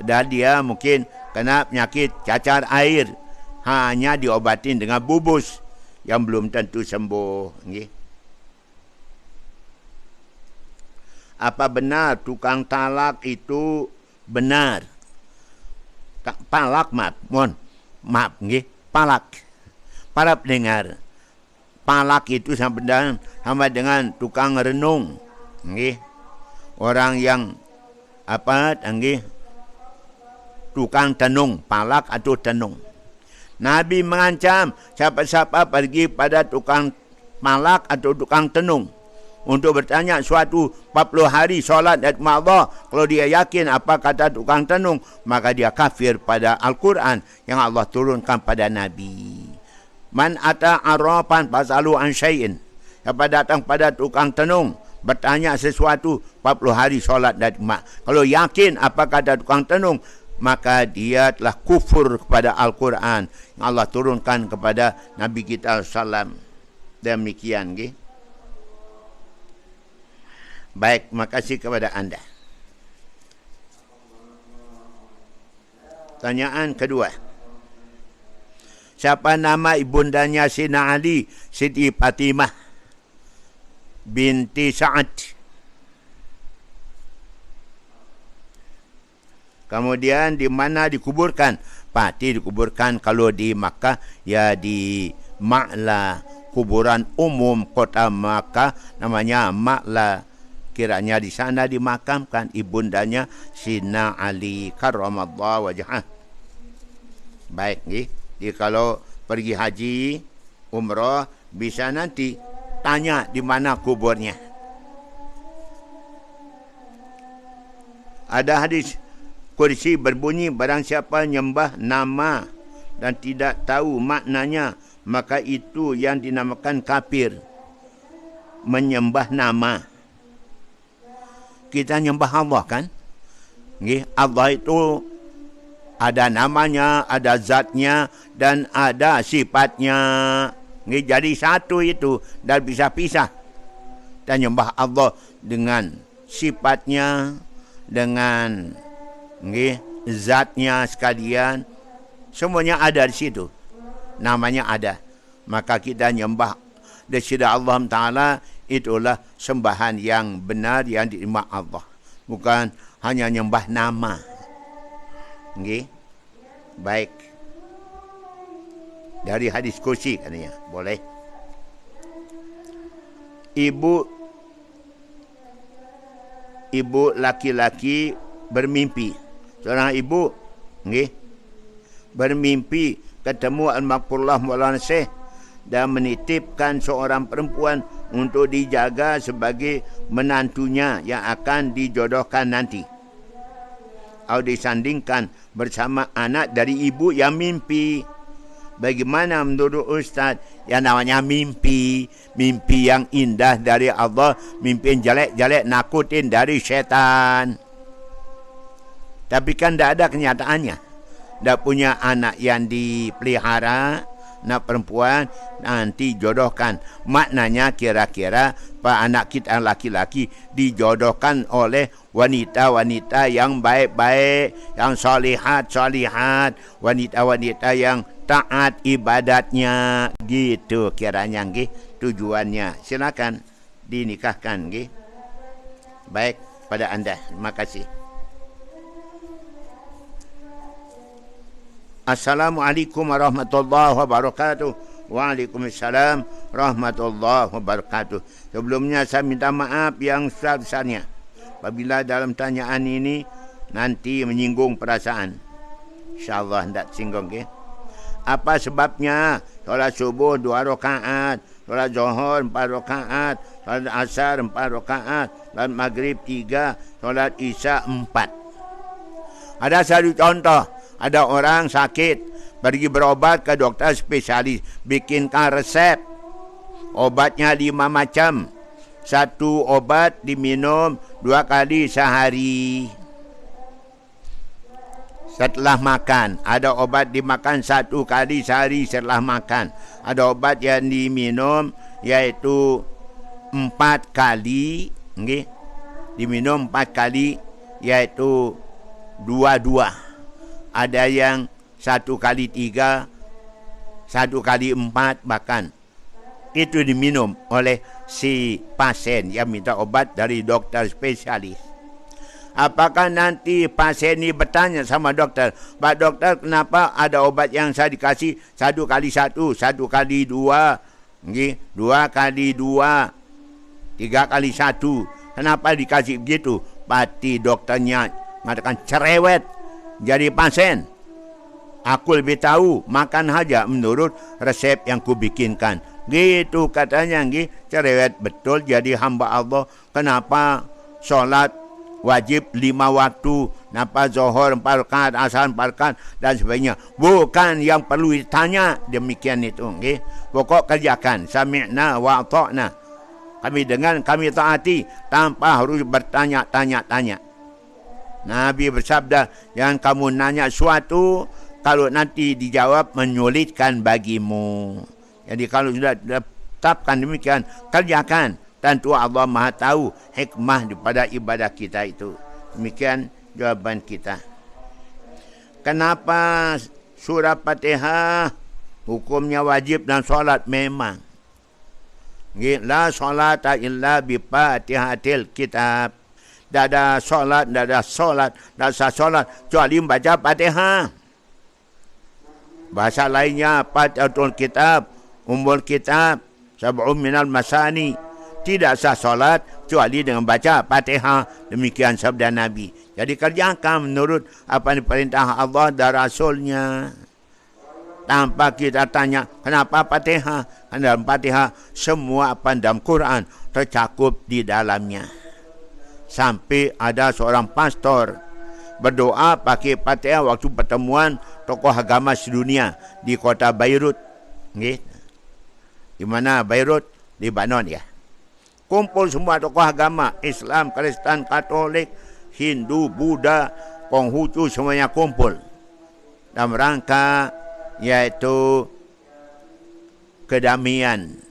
Dan dia mungkin kena penyakit cacar air. Hanya diobatin dengan bubus yang belum tentu sembuh. Apa benar tukang talak itu benar? Palak, maaf, palak. Para pendengar, palak itu sama dengan tukang renung. Orang yang tukang tenung, palak atau tenung. Nabi mengancam siapa-siapa pergi pada tukang palak atau tukang tenung untuk bertanya suatu 40 hari solat dan Allah. Kalau dia yakin apa kata tukang tenung, maka dia kafir pada Al-Quran yang Allah turunkan pada Nabi. Man ata arrafan fasalu an syai'in. Siapa datang pada tukang tenung, bertanya sesuatu 40 hari solat dan kalau yakin apa kata tukang tenung, maka dia telah kufur kepada Al-Quran yang Allah turunkan kepada Nabi kita SAW. Demikian. Baik, terima kasih kepada anda. Pertanyaan kedua. Siapa nama ibundanya Sina Ali? Siti Fatimah binti Sa'ad. Kemudian di mana dikuburkan? Pasti dikuburkan kalau di Makkah, ya di Ma'la, kuburan umum kota Makkah, namanya Ma'la. Kiranya di sana dimakamkan ibundanya Sina Ali karramallahu wajhah. Baik, jadi kalau pergi haji, umrah, bisa nanti tanya di mana kuburnya. Ada hadis kursi berbunyi, barang siapa nyembah nama dan tidak tahu maknanya, maka itu yang dinamakan kafir. Menyembah nama. Kita nyembah Allah kan? Allah itu ada namanya, ada zatnya, dan ada sifatnya. Jadi satu itu, dan bisa pisah. Dan nyembah Allah dengan sifatnya, dengan zatnya sekalian. Semuanya ada di situ. Namanya ada. Maka kita nyembah di sisi Allah Ta'ala, itulah sembahan yang benar yang diterima Allah. Bukan hanya nyembah nama. Okey. Baik. Dari hadis kursi katanya. Boleh. Ibu laki-laki bermimpi. Seorang ibu, okey, bermimpi ketemu Al-Maghfurullah Maulana Syekh dan menitipkan seorang perempuan untuk dijaga sebagai menantunya yang akan dijodohkan nanti. Atau disandingkan bersama anak dari ibu yang mimpi. Bagaimana menurut Ustaz yang namanya mimpi? Mimpi yang indah dari Allah, mimpi yang jelek-jelek nakutin dari syaitan. Tapi kan tidak ada kenyataannya. Tidak punya anak yang dipelihara, anak perempuan, nanti jodohkan. Maknanya kira-kira anak kita laki-laki dijodohkan oleh wanita-wanita yang baik-baik, yang solihat-solihat, wanita-wanita yang taat ibadatnya, gitu kiranya nggih tujuannya. Silakan dinikahkan nggih. Baik pada anda. Terima kasih. Assalamualaikum warahmatullahi wabarakatuh. Waalaikumsalam warahmatullahi wabarakatuh. Sebelumnya saya minta maaf yang sebesar-besarnya apabila dalam tanyaan ini nanti menyinggung perasaan. InsyaAllah tidak singgung, okay? Apa sebabnya solat subuh 2 rakaat, solat zuhur 4 rakaat, solat asar 4 rakaat, solat maghrib 3, solat isya 4? Ada satu contoh, ada orang sakit pergi berobat ke dokter spesialis, bikinkan resep. Obatnya 5 macam. Satu obat diminum 2 kali sehari. Setelah makan, ada obat dimakan 1 kali sehari setelah makan. Ada obat yang diminum iaitu 4 kali, okay? Diminum 4 kali iaitu 2-2. Ada yang 1 kali 3, 1 kali 4 bahkan. Itu diminum oleh si pasien yang minta obat dari dokter spesialis. Apakah nanti pasien ini bertanya sama dokter, Pak Dokter, kenapa ada obat yang saya dikasih 1 kali 1, 1 kali 2, 2 kali 2, 3 kali 1. Kenapa dikasih begitu? Pasti dokternya mengatakan cerewet jadi pasien. Aku lebih tahu, makan saja menurut resep yang ku bikinkan. Gitu katanya, cerewet betul jadi hamba Allah. Kenapa solat wajib 5 waktu, kenapa zuhur 4 rakaat, asar 4 rakaat dan sebagainya. Bukan yang perlu ditanya, demikian itu. Pokok kerjakan, sami'na wa ata'na. Kami dengar, kami taati tanpa harus bertanya-tanya-tanya. Nabi bersabda, jangan kamu nanya suatu kalau nanti dijawab menyulitkan bagimu. Jadi kalau sudah tetapkan demikian, kerjakan. Tentu Allah Maha tahu hikmah daripada ibadah kita itu. Demikian jawaban kita. Kenapa surah Fatihah hukumnya wajib dan solat? Memang. La solata illa bi Fatihatil kitab. Tak ada solat, tak ada solat, tak ada solat kecuali membaca Fatihah. Bahasa lainnya Fatihatul kitab, Ummul kitab, Sab'un minal masani. Tidak sah solat kecuali dengan baca Fatihah. Demikian sabda Nabi. Jadi kerjakan menurut apa yang diperintah Allah dan Rasulnya. Tanpa kita tanya kenapa Fatihah. Karena dalam Fatihah semua apa dalam Quran tercakup di dalamnya. Sampai ada seorang pastor berdoa pakai Fatihah waktu pertemuan tokoh agama sedunia di kota Beirut. Di mana Beirut? Di Lebanon ya. Kumpul semua tokoh agama, Islam, Kristen, Katolik, Hindu, Buddha, Konghucu, semuanya kumpul. Dalam rangka yaitu kedamaian,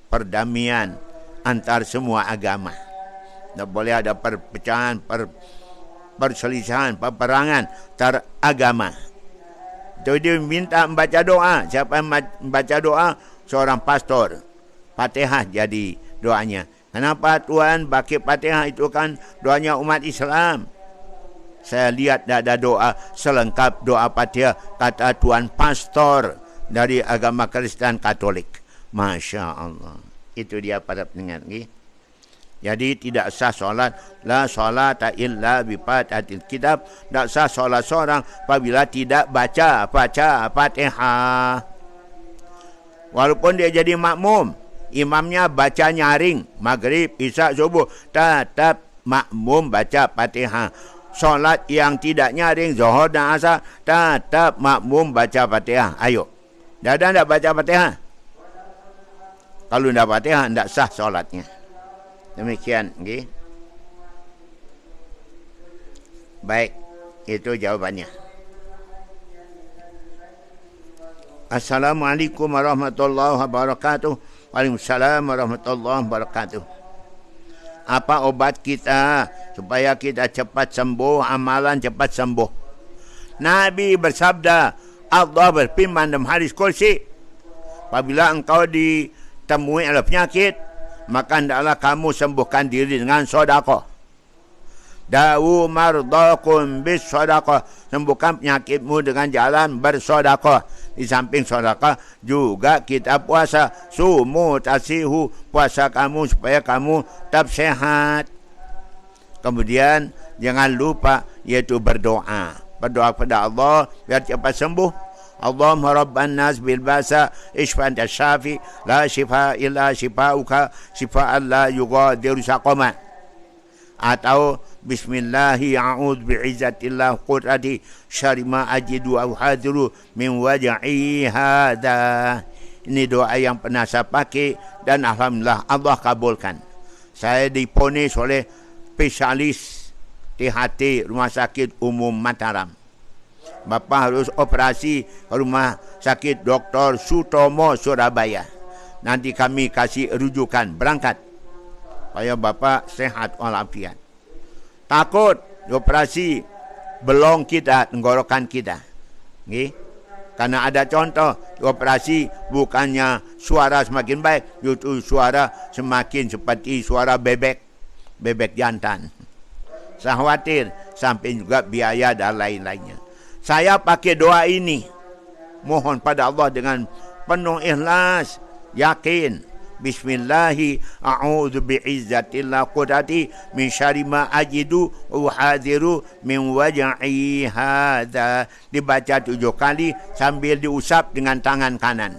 perdamaian antar semua agama. Tak boleh ada perpecahan, perselisihan, peperangan antar agama. Jadi dia minta membaca doa. Siapa yang membaca doa? Seorang pastor. Fatihah jadi doanya. Kenapa Tuhan pakai Fatihah? Itu kan doanya umat Islam. Saya lihat ada doa selengkap doa Fatihah kata Tuan Pastor dari agama Kristen Katolik. Masya Allah. Itu dia para pendengar. Jadi tidak sah solat. La solata illa bifatihatil kitab. Tak sah solat seorang apabila tidak baca Fatihah. Walaupun dia jadi makmum, imamnya baca nyaring maghrib, isyak, subuh, tetap makmum baca Fatihah. Solat yang tidak nyaring zuhur dan asar tetap makmum baca Fatihah. Ayo. Dah tak baca Fatihah? Kalau tak Fatihah tak sah solatnya. Demikian, okay? Baik, itu jawabannya. Assalamualaikum warahmatullahi wabarakatuh. Waalaikumsalam warahmatullahi wabarakatuh. Apa obat kita supaya kita cepat sembuh, amalan cepat sembuh? Nabi bersabda, Allah berfirman dalam hadis kursi, apabila engkau ditemui oleh penyakit, maka hendaklah kamu sembuhkan diri dengan sedekah. Dawu mardakum bis sedekah. Sembuhkan penyakitmu dengan jalan bersedekah. Di samping sedekah juga kita puasa. Sumu tasihu, puasa kamu supaya kamu tetap sehat. Kemudian jangan lupa yaitu berdoa. Berdoa kepada Allah biar cepat sembuh. Allahumma rabban nas bil basa ishfa anta syafi la shifa illa shifauka shifaan la yughadiru saqama. Atau bismillahi a'udzu bi'izzatillah qudrati syarri ma ajidu au hadiru min waj'i hadha. Ini doa yang pernah saya pakai dan alhamdulillah Allah kabulkan. Saya diponis oleh spesialis THT Rumah Sakit Umum Mataram. Bapa harus operasi Rumah Sakit Dr. Sutomo Surabaya. Nanti kami kasih rujukan berangkat supaya bapa sehat walafiat. Takut operasi belong kita, tenggorokan kita. Okay? Karena ada contoh operasi bukannya suara semakin baik, justru suara semakin seperti suara bebek jantan. Saya khawatir sampai juga biaya dan lain-lainnya. Saya pakai doa ini, mohon pada Allah dengan penuh ikhlas, yakin. Bismillahi a'udzu bi'izzatillah qudrati min syarri ma ajidu wa hadiru min waj'i hadza. Dibaca 7 kali sambil diusap dengan tangan kanan.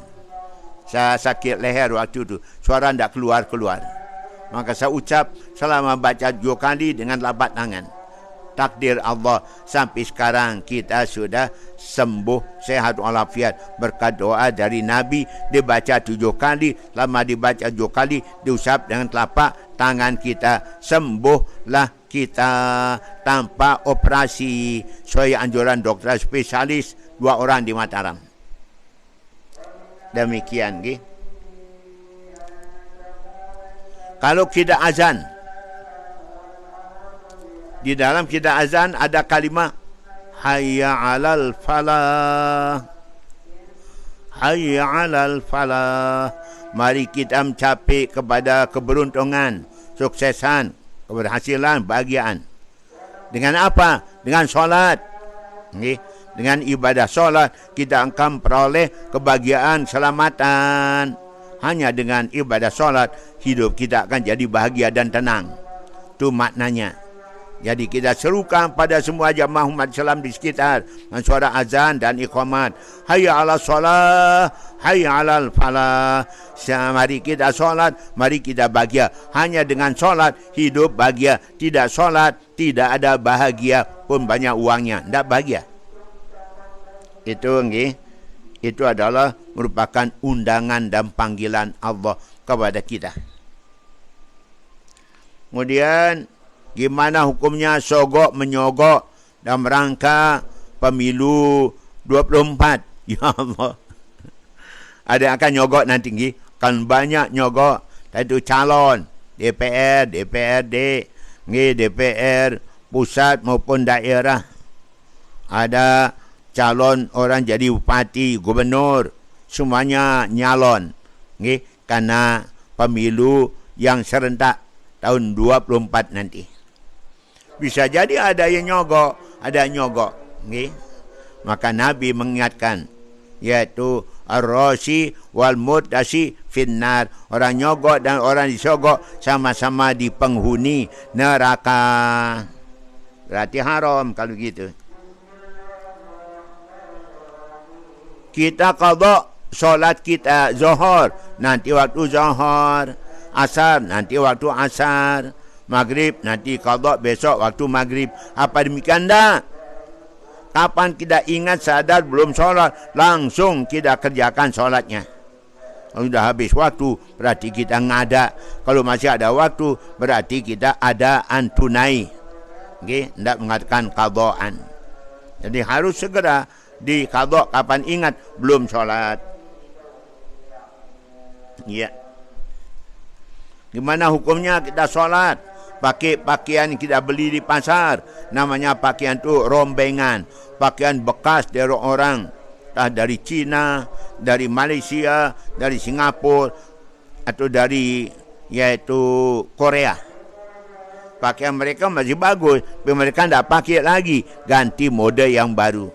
Saya sakit leher waktu itu, suara tidak keluar. Maka saya ucap selama baca 7 kali dengan lapat tangan. Takdir Allah sampai sekarang kita sudah sembuh sehat walafiat berkat doa dari Nabi. Dibaca 7 kali, lama dibaca 7 kali, diusap dengan telapak tangan kita, sembuhlah kita tanpa operasi sesuai anjuran dokter spesialis 2 orang di Mataram. Demikian okay? Kalau kita azan, di dalam kita azan ada kalimah hayya 'alal falah. Hayya 'alal falah. Mari kita mencapai kepada keberuntungan, suksesan, keberhasilan, bahagiaan. Dengan apa? Dengan solat. Okay? Dengan ibadah solat kita akan peroleh kebahagiaan, keselamatan. Hanya dengan ibadah solat hidup kita akan jadi bahagia dan tenang. Itu maknanya. Jadi kita serukan pada semua jamaah umat Islam di sekitar dengan suara azan dan iqamat. Hayya 'ala shalah, hayya 'alal falah. Mari kita solat, mari kita bahagia. Hanya dengan solat hidup bahagia. Tidak solat tidak ada bahagia pun banyak uangnya, tidak bahagia. Itu nggih. Itu adalah merupakan undangan dan panggilan Allah kepada kita. Kemudian gimana hukumnya sogok menyogok dalam rangka pemilu 24? Ya Allah. Ada yang akan nyogok nanti. Kan banyak nyogok. Itu calon DPR, DPRD, DPR pusat maupun daerah. Ada calon orang jadi bupati, gubernur. Semuanya nyalon. Karena pemilu yang serentak tahun 24 nanti. Bisa jadi ada yang nyogok, ada nyogok. Okay? Maka Nabi mengingatkan, iaitu ar-rashi wal mudasi finnar. Orang nyogok dan orang disogok sama-sama di penghuni neraka. Berarti haram kalau gitu. Kita qada solat kita zuhur, nanti waktu zuhur. Asar, nanti waktu asar. Maghrib, nanti qada besok waktu maghrib. Apa demikian tak? Kapan kita ingat sadar belum solat, langsung kita kerjakan solatnya. Kalau sudah habis waktu, berarti kita ngada. Kalau masih ada waktu, berarti kita adaan tunai. Okay? Tidak mengatakan qadaan. Jadi harus segera diqada kapan ingat belum solat. Ya. Gimana hukumnya kita solat? Pakai pakaian yang kita beli di pasar. Namanya pakaian tu rombengan. Pakaian bekas dari orang. Entah dari Cina, dari Malaysia, dari Singapura, atau dari iaitu Korea. Pakaian mereka masih bagus. Tapi mereka tidak pakai lagi. Ganti model yang baru.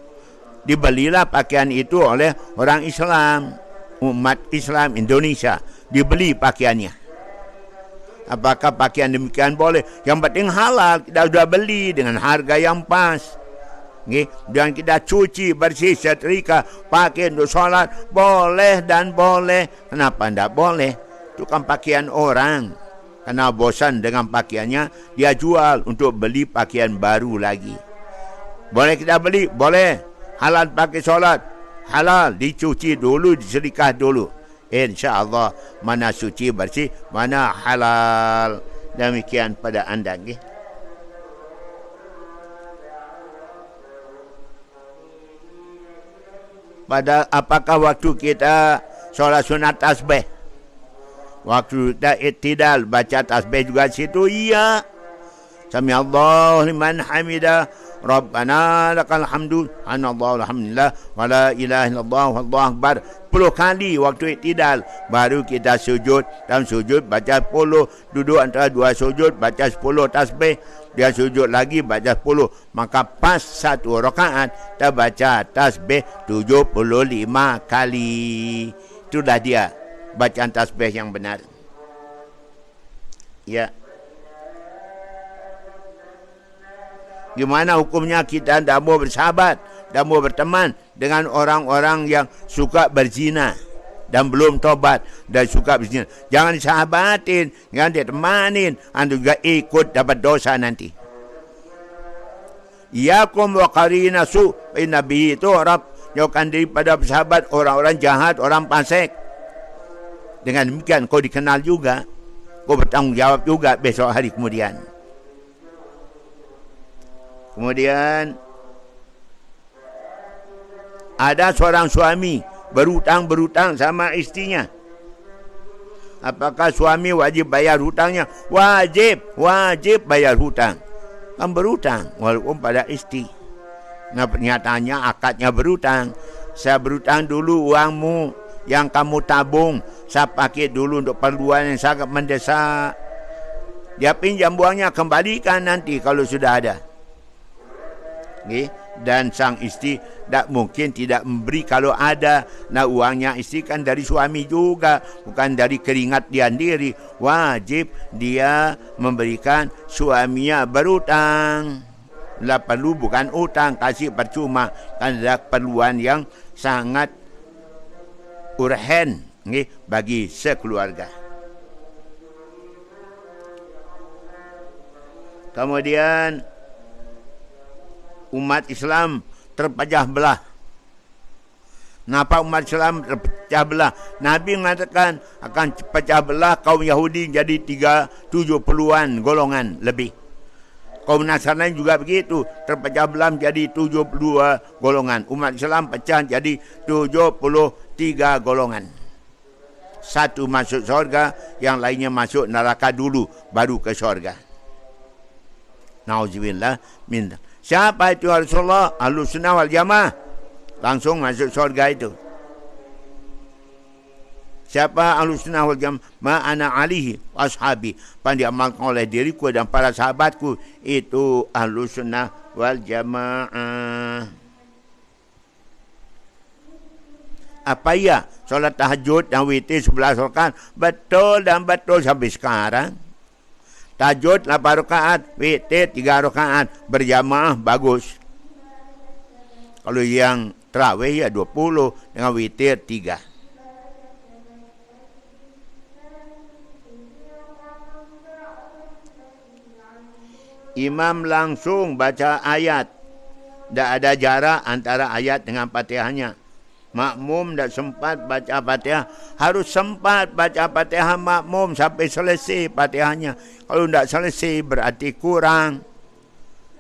Dibelilah pakaian itu oleh orang Islam. Umat Islam Indonesia. Dibeli pakaiannya. Apakah pakaian demikian boleh? Yang penting halal. Kita sudah beli dengan harga yang pas. Okay? Dan kita cuci bersih setrika. Pakai untuk solat. Boleh dan boleh. Kenapa tidak boleh? Itu kan pakaian orang. Karena bosan dengan pakaiannya. Dia jual untuk beli pakaian baru lagi. Boleh kita beli? Boleh. Halal pakai solat? Halal. Dicuci dulu. Diserikah dulu. InsyaAllah mana suci bersih, mana halal. Demikian pada anda. Okay? Pada apakah waktu kita solat sunat tasbih? Waktu kita iktidal baca tasbih juga situ? Iya. Sami Allahu liman hamidah. Rabbana lakal hamdu anallahu alhamdulillah wala ilaha illallah wallahu akbar 10 kali waktu iktidal. Baru kita sujud. Dan sujud baca 10. Duduk antara dua sujud baca 10 tasbih. Dia sujud lagi baca 10. Maka pas satu rakaat kita baca tasbih 75 kali. Itulah dia bacaan tasbih yang benar. Ya. Gimana hukumnya kita tidak mau bersahabat, tidak mau berteman dengan orang-orang yang suka berzina dan belum tobat dan suka berzina. Jangan disahabatin, jangan ditemanin, anda juga ikut dapat dosa nanti. Iyakum wa qarina su, Nabi itu orang jauhkan daripada bersahabat orang-orang jahat, orang fasik. Dengan demikian kau dikenal juga, kau bertanggung jawab juga besok hari kemudian. Kemudian ada seorang suami berhutang sama istrinya. Apakah suami wajib bayar hutangnya? Wajib bayar hutang. Kan berhutang walaupun pada istri. Nah, pernyataannya akadnya berhutang. Saya berhutang dulu uangmu yang kamu tabung. Saya pakai dulu untuk perluan yang sangat mendesak. Dia pinjam uangnya, kembalikan nanti kalau sudah ada. Okay. Dan sang istri tak mungkin tidak memberi kalau ada. Nah, uangnya istri kan dari suami juga, bukan dari keringat dia sendiri. Wajib dia memberikan suaminya berhutang. Lah perlu bukan hutang, kasih percuma. Kan ada keperluan yang sangat urgen bagi sekeluarga. Kemudian umat Islam terpecah belah. Kenapa umat Islam terpecah belah? Nabi mengatakan akan pecah belah kaum Yahudi jadi 70-an golongan lebih. Kaum Nasrani juga begitu, terpecah belah menjadi 72 golongan. Umat Islam pecah jadi 73 golongan. Satu masuk surga, yang lainnya masuk neraka dulu, baru ke surga. Nauzubillah min. Siapa itu Rasulullah? Ahlus Sunnah wal Jamaah. Langsung masuk surga itu. Siapa Ahlus Sunnah wal Jamaah, ma ana alihi ashabi, pandai amalkan oleh diriku dan para sahabatku, itu Ahlus Sunnah wal Jamaah. Apa ya? Solat tahajud dan witir 11 rakaat betul dan betul sampai sekarang. Tahajud 8 rakaat, witir 3 rakaat, berjamaah bagus. Kalau yang tarawih ya 20 dengan witir 3. Imam langsung baca ayat. Tak ada jarak antara ayat dengan Fatihahnya. Makmum tak sempat baca Fatihah. Harus sempat baca Fatihah makmum sampai selesai Fatihahnya. Kalau tak selesai berarti kurang.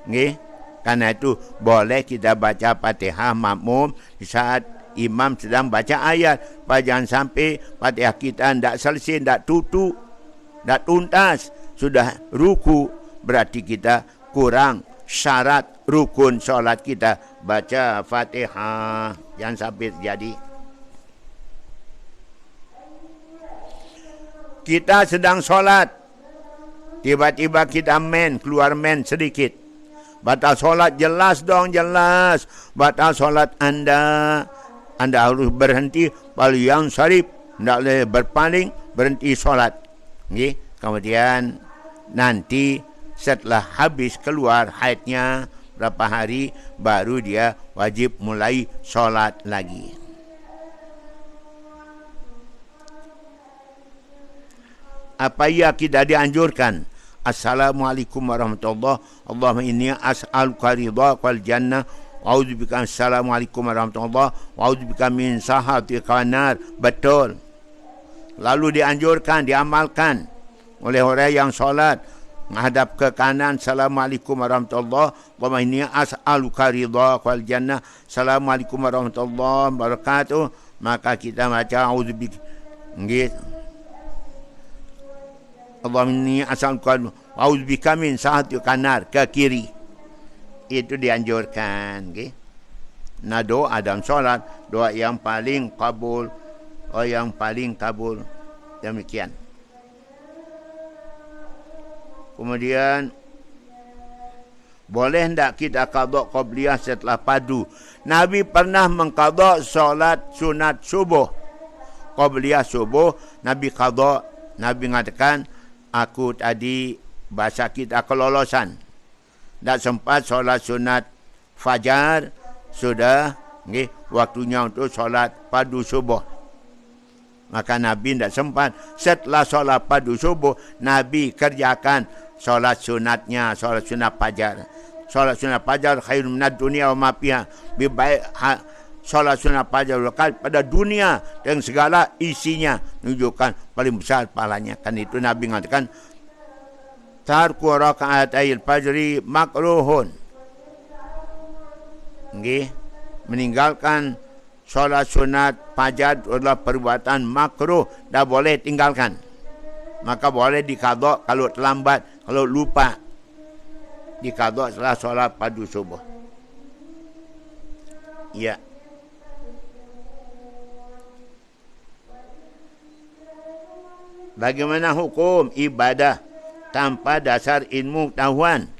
Okay? Karena itu boleh kita baca Fatihah makmum di saat imam sedang baca ayat. Jangan sampai Fatihah kita tak selesai, tak tutup, tak tuntas. Sudah ruku. Berarti kita kurang syarat rukun solat kita baca Fatihah. Jangan sampai terjadi. Kita sedang solat, tiba-tiba kita keluar sedikit. Batal solat, jelas dong, jelas. Batal solat Anda harus berhenti. Paling yang syarif, tidak boleh berpaling, berhenti solat. Okay? Kemudian nanti setelah habis keluar haidnya berapa hari, baru dia wajib mulai solat lagi. Apa yang kita dianjurkan? Assalamualaikum warahmatullahi wabarakatuh. Allahumma inni as'aluka ridhaka wal jannah wa a'udzubika. Assalamualaikum warahmatullahi wabarakatuh. Wa a'udzubika min sakhatika wan nar. Betul. Lalu dianjurkan, diamalkan oleh orang yang solat. Menghadap ke kanan. Assalamualaikum warahmatullahi wabarakatuh. Allahumma inni as'aluka ridhaka wal jannah. Assalamualaikum warahmatullahi wabarakatuh. Maka kita baca a'udzubika. Allahumma inni as'aluka wa a'udzubika min sakhatika nar, ke kiri. Itu dianjurkan. Okay? Nah, doa dalam solat, doa yang paling kabul. Oh, yang paling kabul. Demikian. Kemudian, boleh tak kita qadha qabliyah setelah padu? Nabi pernah mengqadha solat sunat subuh. Qabliyah subuh, Nabi qadha. Nabi mengatakan, aku tadi sakit kelolosan. Tak sempat solat sunat fajar. Sudah waktunya untuk solat padu subuh. Maka Nabi tak sempat. Setelah solat padu subuh, Nabi kerjakan solat sunatnya, solat sunat fajar. Solat sunat fajar khairun minad dunia wa ma fiha. Lebih baik solat sunat fajar pada dunia dan segala isinya, menunjukkan paling besar pahalanya. Kan itu Nabi mengatakan, tarku raka'atil fajri makruhun. Meninggalkan solat sunat fajar adalah perbuatan makruh, dah boleh tinggalkan. Maka boleh diqadha kalau terlambat, kalau lupa. Diqadha setelah solat padu subuh. Ya. Bagaimana hukum ibadah tanpa dasar ilmu pengetahuan,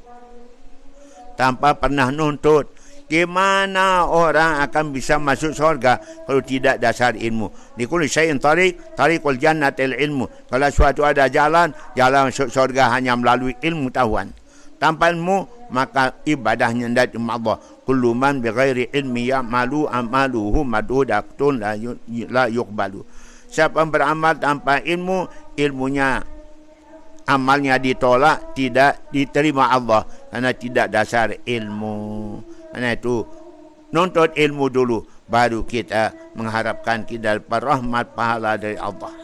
tanpa pernah nuntut? Gimana orang akan bisa masuk surga kalau tidak dasar ilmu? Likulli syai'in tariqul jannatil ilmu. Kalau suatu ada jalan masuk surga hanya melalui ilmu pengetahuan. Tanpa ilmu, maka ibadahnya tidak Allah. Kullu man bighairi ilmi ya'malu amaluhu madhudatun la yuqbalu. Siapa yang beramal tanpa ilmu, ilmunya, amalnya ditolak, tidak diterima Allah. Karena tidak dasar ilmu. Karena itu, nuntut ilmu dulu. Baru kita mengharapkan kita dapat rahmat pahala dari Allah.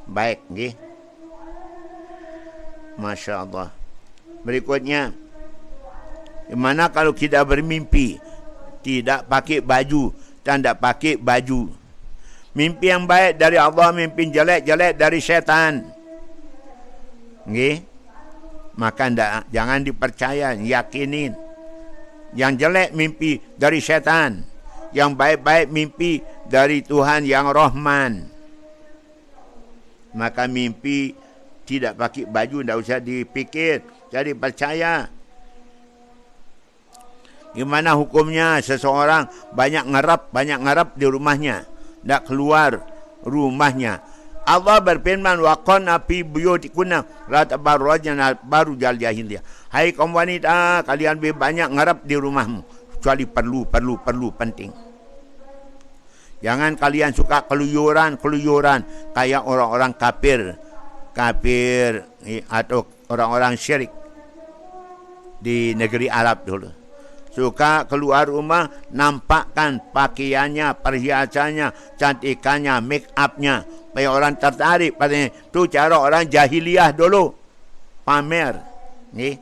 Baik, okay? Masya Allah. Berikutnya, gimana kalau kita bermimpi tidak pakai baju dan tidak pakai baju? Mimpi yang baik dari Allah, mimpi jelek dari syaitan. Okay? Maka jangan dipercaya, yakinin. Yang jelek mimpi dari syaitan, yang baik-baik mimpi dari Tuhan yang Rahman. Maka mimpi tidak pakai baju, tidak usah dipikir. Jadi percaya. Gimana hukumnya seseorang banyak ngarap di rumahnya, tidak keluar rumahnya. Allah berfirman, wa qanna fi buyutikunna la tabarrajna baru jahiliyah. Hai kaum wanita, kalian lebih banyak ngarap di rumahmu kecuali perlu penting. Jangan kalian suka keluyuran kayak orang-orang kafir atau orang-orang syirik di negeri Arab dulu. Suka keluar rumah, nampakkan pakaiannya, perhiasannya, cantikannya, make upnya, supaya orang tertarik padanya. Itu cara orang jahiliyah dulu, pamer. Ni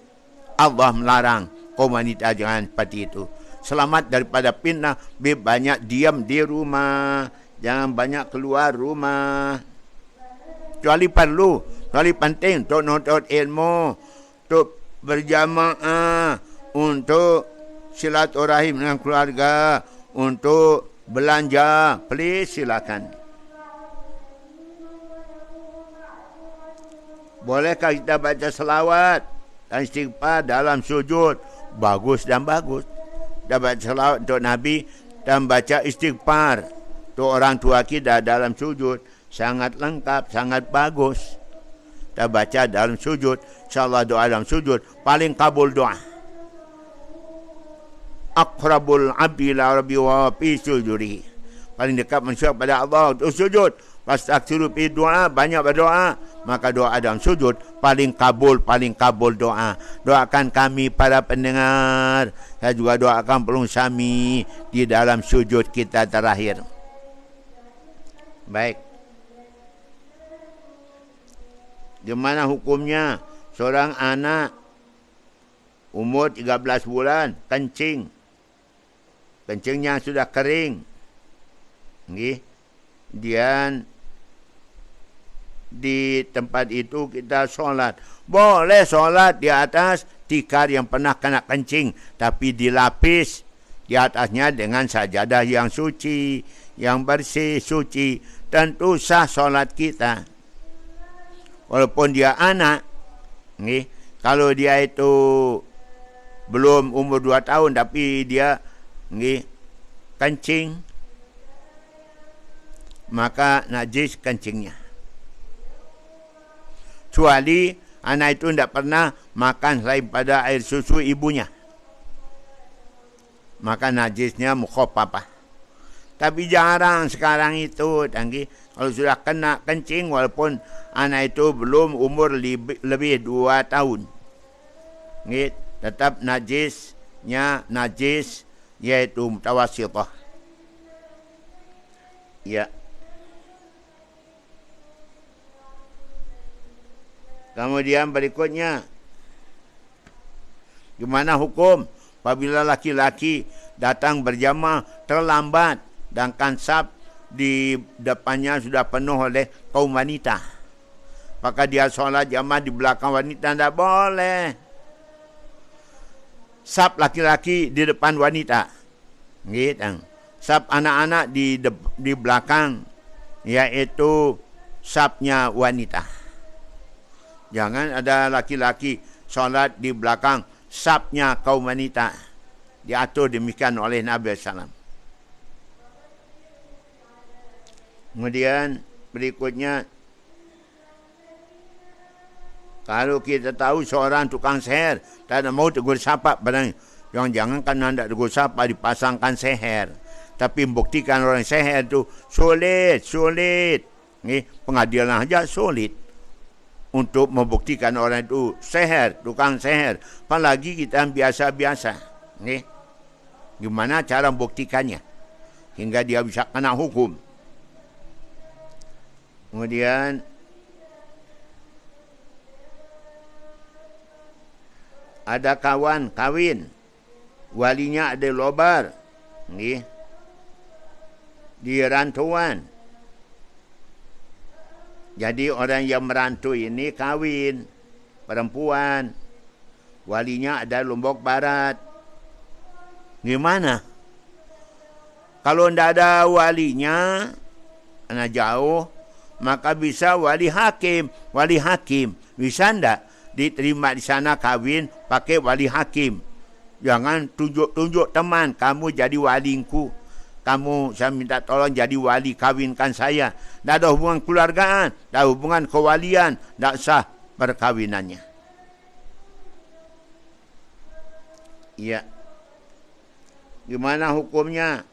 Allah melarang kaum wanita jangan seperti itu. Selamat daripada fitnah, lebih banyak diam di rumah, jangan banyak keluar rumah. Kecuali penting untuk menuntut ilmu, untuk berjamaah, untuk silaturahim dengan keluarga, untuk belanja. Please, silakan. Bolehkah kita baca selawat dan istighfar dalam sujud? Bagus dan bagus. Kita baca selawat untuk Nabi dan baca istighfar untuk orang tua kita dalam sujud. Sangat lengkap, sangat bagus. Kita baca dalam sujud. InsyaAllah doa dalam sujud paling kabul doa. Aqrabul abdi ila rabbi wa fi sujudi. Paling dekat manusia pada Allah untuk sujud. Fastaghfiru fi doa, banyak berdoa, maka doa dalam sujud paling kabul doa. Doakan kami para pendengar. Saya juga doakan pelung sami di dalam sujud kita terakhir. Baik. Gimana hukumnya seorang anak umur 13 bulan kencing. Kencingnya sudah kering. Nggih. Dan di tempat itu kita solat. Boleh solat di atas tikar yang pernah kena kencing, tapi dilapis di atasnya dengan sajadah yang suci, yang bersih, suci. Tentu sah solat kita. Walaupun dia anak, nih, kalau dia itu belum umur 2 tahun, tapi dia nih, kencing, maka najis kencingnya. Kecuali anak itu tidak pernah makan selain pada air susu ibunya, maka najisnya mukhafafah. Tapi jarang sekarang itu, tanggi, kalau sudah kena kencing walaupun anak itu belum umur lebih 2 tahun, nggih, tetap najisnya najis, yaitu mutawassithah. Ya. Kemudian berikutnya, gimana hukum apabila laki-laki datang berjamaah terlambat, sedangkan saf di depannya sudah penuh oleh kaum wanita? Maka dia solat jamaah di belakang wanita? Tidak boleh. Saf laki-laki di depan wanita, gitu. Saf anak-anak di belakang, yaitu safnya wanita. Jangan ada laki-laki solat di belakang safnya kaum wanita. Diatur demikian oleh Nabi SAW. Kemudian berikutnya, kalau kita tahu seorang tukang seher tak ada mau tegur sapa, jangan kan anda tegur sapa dipasangkan seher. Tapi membuktikan orang seher itu sulit. Pengadilan aja sulit untuk membuktikan orang itu seher, tukang seher. Apalagi kita yang biasa-biasa. Gimana cara membuktikannya hingga dia bisa kena hukum? Kemudian ada kawan kawin, walinya ada lobar, di rantauan. Jadi orang yang merantui ini kawin, perempuan, walinya ada Lombok Barat. Gimana? Kalau tidak ada walinya, karena jauh, maka bisa wali hakim. Wali hakim bisa ndak diterima di sana kawin pakai wali hakim? Jangan tunjuk-tunjuk teman, kamu jadi waliku. Kamu, saya minta tolong jadi wali, kawinkan saya. Tak ada hubungan keluargaan, tak ada hubungan kewalian, tak sah perkawinannya. Ya. Gimana hukumnya?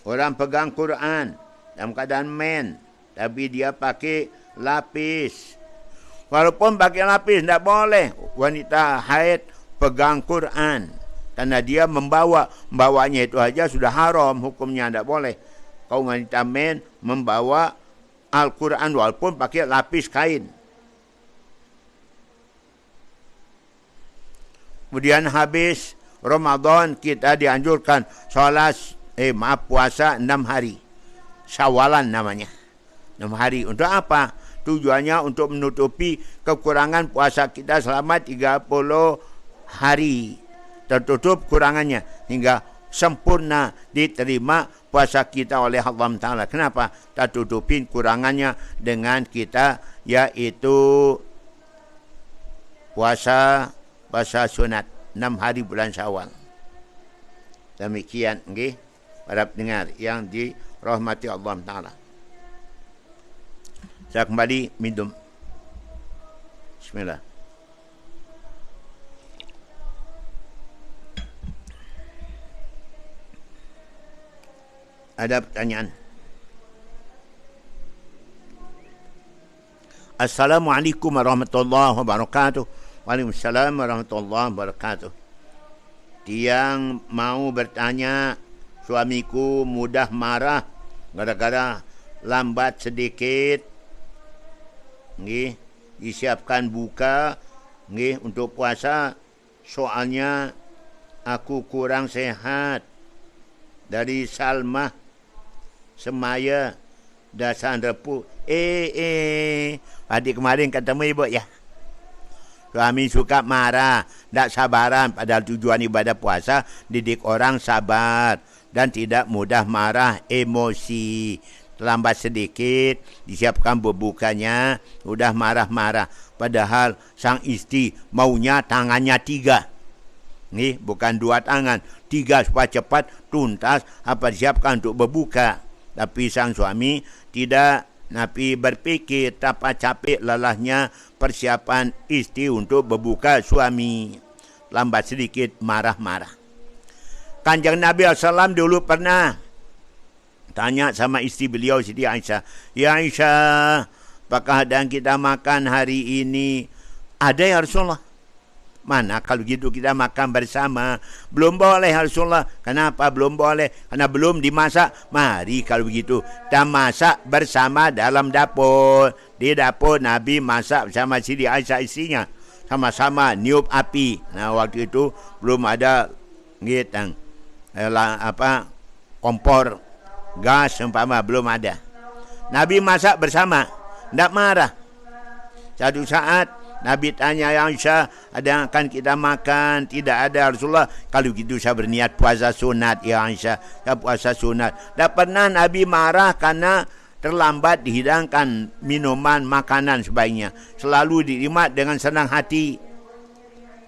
Orang pegang Quran dalam keadaan men, tapi dia pakai lapis. Walaupun pakai lapis, tak boleh wanita haid pegang Quran. Karena dia membawanya itu aja sudah haram, hukumnya tidak boleh. Kau wanita men membawa Al-Quran walaupun pakai lapis kain. Kemudian habis Ramadan kita dianjurkan puasa 6 hari. Syawalan namanya. 6 hari. Untuk apa? Tujuannya untuk menutupi kekurangan puasa kita selama 30 hari. Tertutup kurangannya hingga sempurna diterima puasa kita oleh Allah Ta'ala. Kenapa? Tak tutupin kurangannya dengan kita, yaitu puasa sunat 6 hari bulan Syawal. Demikian, okay? Para pendengar yang dirahmati Allah Ta'ala. Saya kembali minum. Bismillah. Ada pertanyaan? Assalamualaikum warahmatullahi wabarakatuh. Waalaikumsalam warahmatullahi wabarakatuh. Tiang mau bertanya, suamiku mudah marah gara-gara lambat sedikit. Nggih, disiapkan buka nggih untuk puasa. Soalnya aku kurang sehat. Dari Salmah Semaya Dasan Repu. Adik kemarin ketemu ibu ya. Suami suka marah, tak sabaran, padahal tujuan ibadah puasa didik orang sabar dan tidak mudah marah, emosi. Terlambat sedikit, disiapkan berbukanya, udah marah-marah. Padahal sang istri maunya tangannya 3. Nih, bukan 2 tangan, 3 supaya cepat tuntas apa disiapkan untuk berbuka. Tapi sang suami tidak, Nabi berpikir betapa capek lelahnya persiapan istri untuk berbuka suami. Lambat sedikit marah-marah. Kanjeng Nabi SAW dulu pernah tanya sama istri beliau, Siti Aisyah. Ya Aisyah, apakah dan kita makan hari ini? Ada ya Rasulullah. Mana kalau gitu kita makan bersama? Belum boleh Rasulullah. Kenapa belum boleh? Karena belum dimasak. Mari kalau begitu kita masak bersama dalam dapur. Di dapur Nabi masak bersama Siti Aisyah istrinya. Sama-sama niup api. Nah waktu itu belum ada kompor gas umpama, belum ada. Nabi masak bersama. Tidak marah. Satu saat Nabi tanya, ya Aisyah, ada yang akan kita makan? Tidak ada Rasulullah. Kalau begitu saya berniat puasa sunat, ya Aisyah. Saya puasa sunat. Tak pernah Nabi marah karena terlambat dihidangkan minuman, makanan sebaiknya. Selalu diterima dengan senang hati.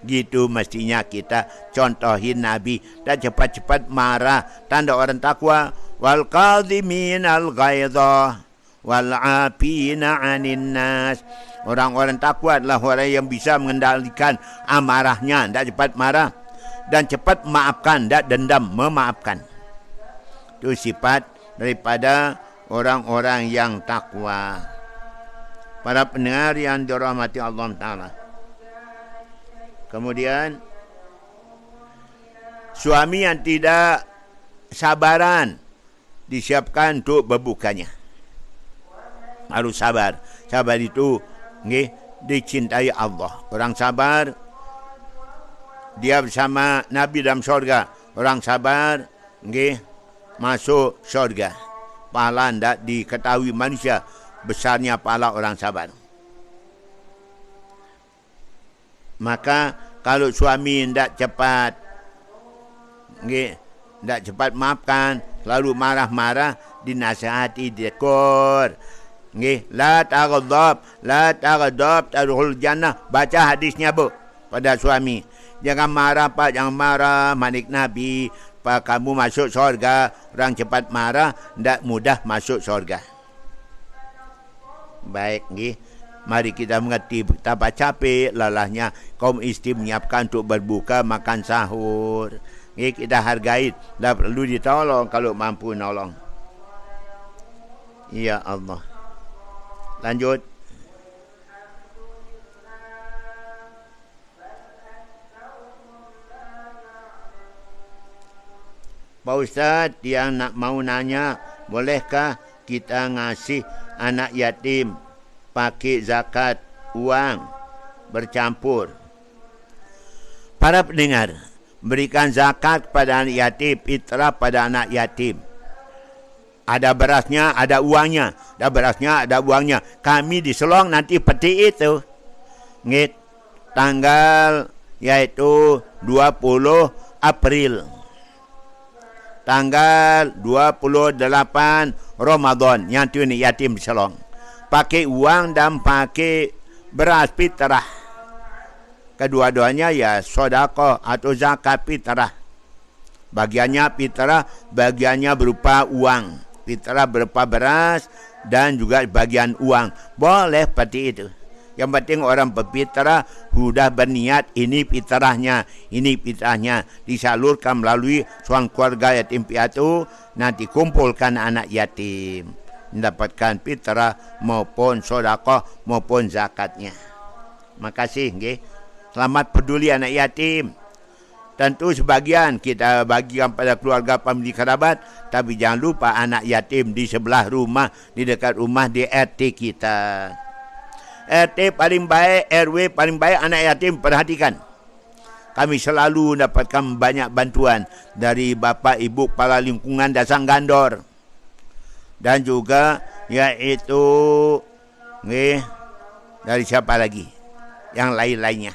Gitu mestinya kita contohin Nabi. Dan cepat-cepat marah. Tanda orang takwa. Wal kadhimin al ghaidha wal afina 'anil nas. Orang-orang takwa adalah orang yang bisa mengendalikan amarahnya, tidak cepat marah, dan cepat maafkan, tidak dendam, memaafkan. Itu sifat daripada orang-orang yang takwa. Para pendengar yang dirahmati Allah Ta'ala. Kemudian suami yang tidak sabaran disiapkan untuk berbukanya. Harus sabar. Sabar itu dicintai Allah. Orang sabar, dia bersama Nabi dalam syurga. Orang sabar, masuk syurga. Pahala tidak diketahui manusia besarnya pahala orang sabar. Maka kalau suami tidak cepat maafkan, lalu marah-marah, dinasihati, ditegur. Nggih, la taghdab tadkhul jannah. Baca hadisnya bu pada suami. Jangan marah pak, jangan marah. Manik Nabi, pak kamu masuk surga. Orang cepat marah, tidak mudah masuk surga. Baik, nggih. Mari kita mengerti betapa capek lelahnya kaum istri menyiapkan untuk berbuka makan sahur. Nggih, kita hargai. Dah perlu ditolong kalau mampu nolong. Ya Allah. Lanjut. Pak Ustaz, yang nak mau nanya, bolehkah kita ngasih anak yatim pakai zakat uang bercampur? Para pendengar, berikan zakat kepada anak yatim, fitrah pada anak yatim. Ada berasnya, ada uangnya. Ada berasnya, ada uangnya. Kami di Selong nanti peti itu. Ngit, tanggal yaitu 20 April. Tanggal 28 Ramadan. Yang tu ni yatim di Selong. Pakai uang dan pakai beras fitrah. Kedua-duanya ya sedekah atau zakat fitrah. Bagiannya fitrah, bagiannya berupa uang. Fitrah berupa beras dan juga bagian uang. Boleh seperti itu. Yang penting orang berfitrah sudah berniat ini fitrahnya, ini fitrahnya. Disalurkan melalui suang keluarga yatim piatu, nanti kumpulkan anak yatim. Mendapatkan fitrah maupun sedekah maupun zakatnya. Makasih nggih. Selamat peduli anak yatim. Tentu sebagian kita bagikan pada keluarga famili kerabat, tapi jangan lupa anak yatim di sebelah rumah, di dekat rumah, di RT kita. RT paling baik, RW paling baik, anak yatim perhatikan. Kami selalu dapatkan banyak bantuan dari Bapak Ibu Kepala Lingkungan Dasang Gandor. Dan juga yaitu dari siapa lagi? Yang lain-lainnya.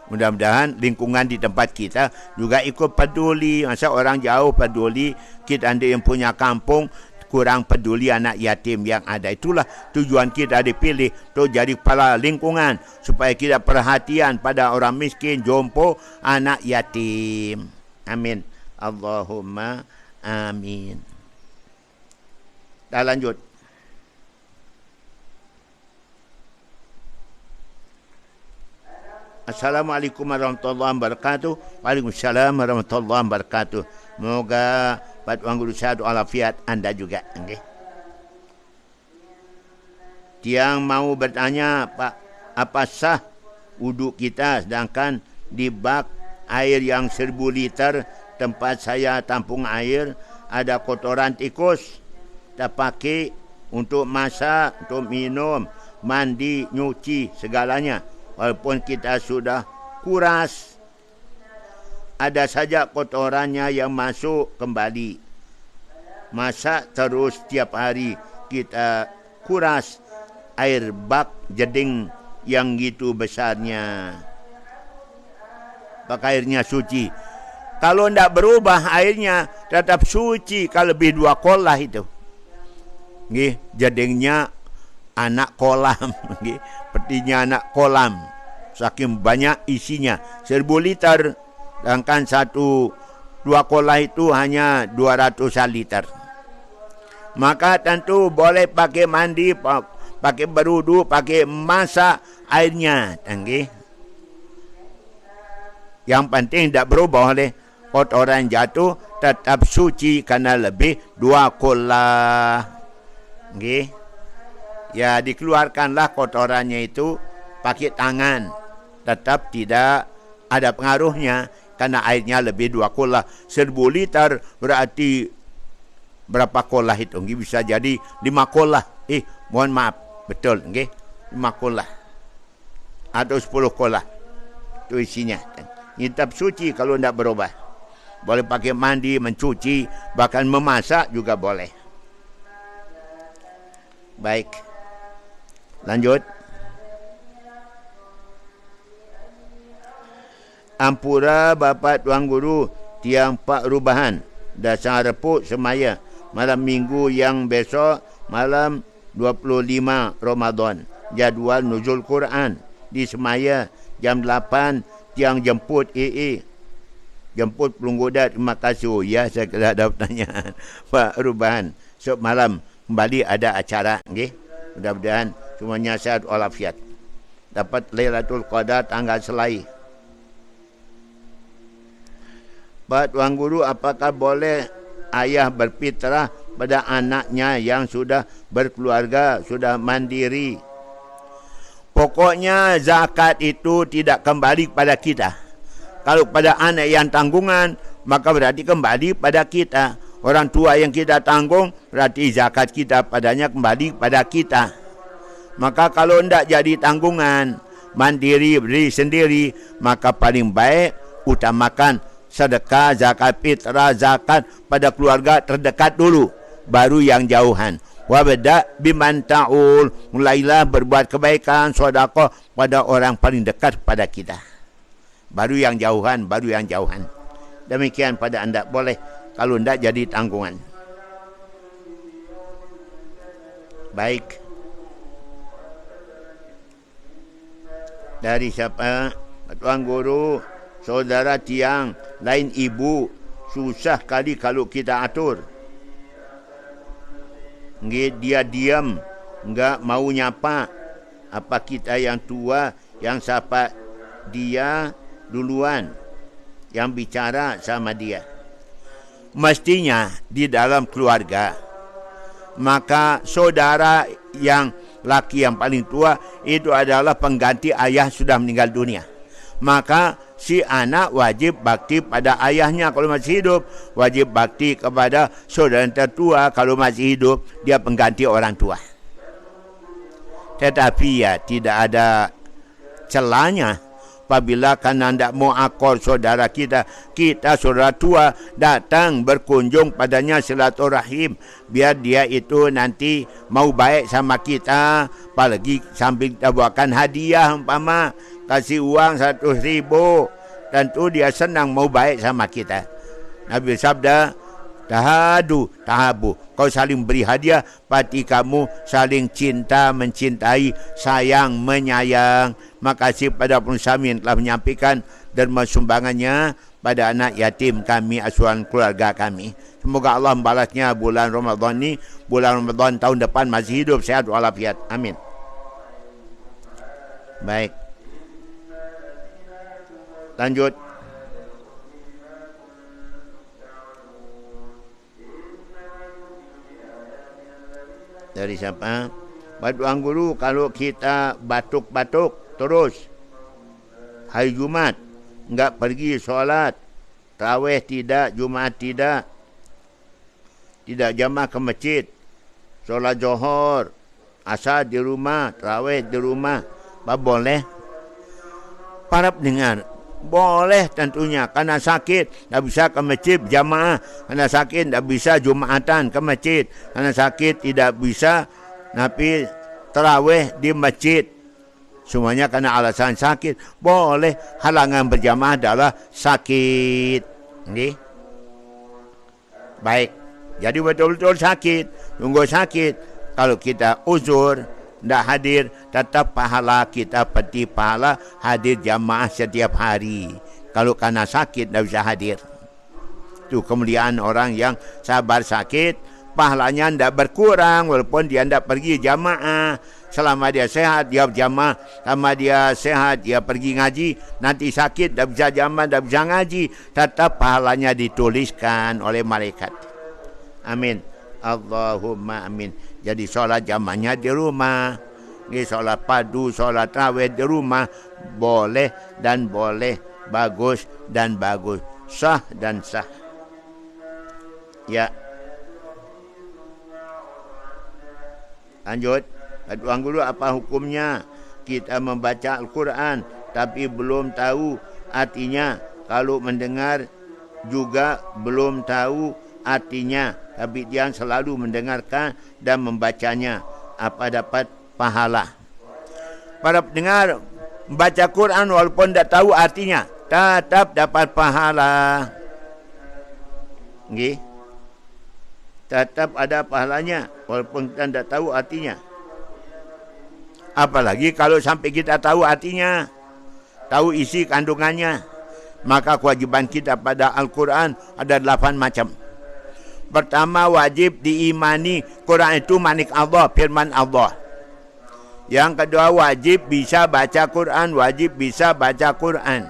Mudah-mudahan lingkungan di tempat kita juga ikut peduli. Masa orang jauh peduli, kita ada yang punya kampung kurang peduli anak yatim yang ada. Itulah tujuan kita dipilih untuk jadi kepala lingkungan, supaya kita perhatian pada orang miskin, jompo, anak yatim. Amin. Allahumma amin. Dah lanjut. Assalamualaikum warahmatullahi wabarakatuh. Waalaikumsalam warahmatullahi wabarakatuh. Moga Pak Tuan Guru sehat walafiat Anda juga. Okay. Tiang mau bertanya, Pak, apa sah wuduk kita sedangkan di bak air yang 1000 liter tempat saya tampung air ada kotoran tikus. Tak pakai untuk masak, untuk minum, mandi, nyuci, segalanya. Walaupun kita sudah kuras, ada saja kotorannya yang masuk kembali. Masak terus setiap hari kita kuras air bak jeding yang gitu besarnya. Pakai airnya suci. Kalau tidak berubah airnya tetap suci, kalau lebih 2 kolah itu. Nggih, jedingnya anak kolam, petinya anak kolam, saking banyak isinya 1000 liter, sedangkan 2 kolah itu hanya 200 liter. Maka tentu boleh pakai mandi, pakai berudu, pakai masak airnya, tanggi. Yang penting tidak berubah oleh kotoran jatuh, tetap suci karena lebih 2 kolah. Nggih. Ya, dikeluarkanlah kotorannya itu pakai tangan. Tetap tidak ada pengaruhnya karena airnya lebih 2 kolah. 1000 liter berarti berapa kolah itu? Bisa jadi 5 kolah. Mohon maaf. Betul, nggih. 5 kolah. Atau 10 kolah. Itu isinya. Tetap suci kalau tidak berubah. Boleh pakai mandi, mencuci, bahkan memasak juga boleh. Baik. Lanjut. Ampura Bapak Tuan Guru, tiang Pak Rubahan, Dasar Repuk Semaya, malam minggu yang besok malam 25 Ramadan. Jadual nuzul Quran di Semaya jam 8, tiang jemput AA. Jemput Pelunggoda, terima kasih. Oh ya, saya kena ada pertanyaan. Pak Rubahan, esok malam kembali ada acara. Okay? Mudah-mudahan semuanya sehat walafiat. Dapat Lailatul Qadar tanggal selai. Pak Tuan Guru, apakah boleh ayah berfitrah pada anaknya yang sudah berkeluarga, sudah mandiri? Pokoknya zakat itu tidak kembali pada kita. Kalau pada anak yang tanggungan, maka berarti kembali pada kita. Orang tua yang kita tanggung, berarti zakat kita padanya kembali pada kita. Maka kalau tidak jadi tanggungan, mandiri, berdiri sendiri, maka paling baik utamakan sedekah, zakat fitrah, zakat pada keluarga terdekat dulu, baru yang jauhan. Wabda biman ta'ul, mulailah berbuat kebaikan, sedekah pada orang paling dekat pada kita. Baru yang jauhan, baru yang jauhan. Demikian pada anda, boleh. Kalau tidak jadi tanggungan. Baik. Dari siapa? Tuan Guru, saudara tiang, lain ibu, susah kali kalau kita atur. Dia diam, enggak mau nyapa. Apa kita yang tua yang sapa dia duluan, yang bicara sama dia? Mestinya di dalam keluarga, maka saudara yang laki yang paling tua itu adalah pengganti ayah sudah meninggal dunia. Maka si anak wajib bakti pada ayahnya kalau masih hidup, wajib bakti kepada saudara yang tertua kalau masih hidup, dia pengganti orang tua. Tetapi ya tidak ada celanya apabila kan anda mau akor saudara kita saudara tua datang berkunjung padanya silaturahim, biar dia itu nanti mau baik sama kita, apalagi sambil kita buatkan hadiah, umpama kasih uang 100.000, tentu dia senang mau baik sama kita. Nabi sabda, tahadu tahabu, kau saling beri hadiah, pasti kamu saling cinta mencintai, sayang menyayang. Makasih pada Penusami yang telah menyampaikan derma sumbangannya pada anak yatim kami, asuhan keluarga kami. Semoga Allah membalasnya bulan Ramadan ini, bulan Ramadan tahun depan masih hidup, sehat walafiat. Amin. Baik. Lanjut. Dari siapa? Tuan Guru, kalau kita batuk-batuk terus hari Jumat, enggak pergi solat, tarawih tidak, Jumat tidak jamaah ke masjid, solat Zuhur, asar di rumah, tarawih di rumah, apa boleh? Para pendengar, boleh tentunya, karena sakit tak bisa ke masjid jamaah, karena sakit tak bisa Jumatan ke masjid, karena sakit tidak bisa tapi tarawih di masjid, semuanya karena alasan sakit. Boleh, halangan berjamaah adalah sakit. Okay? Baik, jadi betul-betul sakit, tunggu sakit. Kalau kita uzur tidak hadir, tetap pahala kita seperti pahala hadir jamaah setiap hari. Kalau karena sakit tidak bisa hadir. Itu kemuliaan orang yang sabar sakit, pahalanya tidak berkurang walaupun dia tidak pergi jamaah. Selama dia sehat, dia berjamaah. Selama dia sehat, dia pergi ngaji. Nanti sakit, tidak bisa jamaah, tidak bisa ngaji, tetap pahalanya dituliskan oleh malaikat. Amin. Allahumma amin. Jadi solat jamaahnya di rumah. Solat padu, solat tarawih di rumah. Boleh dan boleh. Bagus dan bagus. Sah dan sah. Ya. Lanjut. Tuan Guru, apa hukumnya kita membaca Al-Quran tapi belum tahu artinya? Kalau mendengar juga belum tahu artinya, tapi dia selalu mendengarkan dan membacanya, apa dapat pahala? Para pendengar, membaca Quran walaupun tidak tahu artinya, tetap dapat pahala. Okay? Tetap ada pahalanya. walaupun kita tidak tahu artinya. Apalagi kalau sampai kita tahu artinya, tahu isi kandungannya, maka kewajiban kita pada Al-Quran ada 8 macam. Pertama, wajib diimani Quran itu manik Allah, firman Allah. Yang kedua, wajib bisa baca Quran, wajib bisa baca Quran.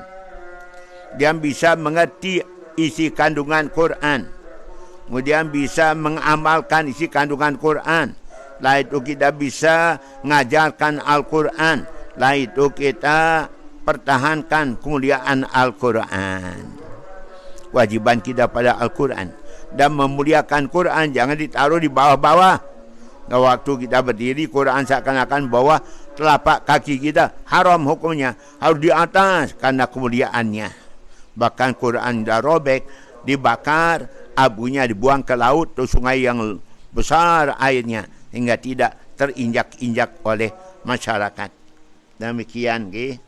Dia bisa mengerti isi kandungan Quran. Kemudian bisa mengamalkan isi kandungan Quran. Lain itu kita bisa mengajarkan Al-Quran. Lain itu kita pertahankan kemuliaan Al-Quran. Wajiban kita pada Al-Quran. Dan memuliakan Quran jangan ditaruh di bawah-bawah. Waktu kita berdiri, Quran seakan-akan bawah telapak kaki kita. Haram hukumnya. Harus di atas karena kemuliaannya. Bahkan Quran dah robek, dibakar, abunya dibuang ke laut atau sungai yang besar airnya. Hingga tidak terinjak-injak oleh masyarakat. Demikian, okay?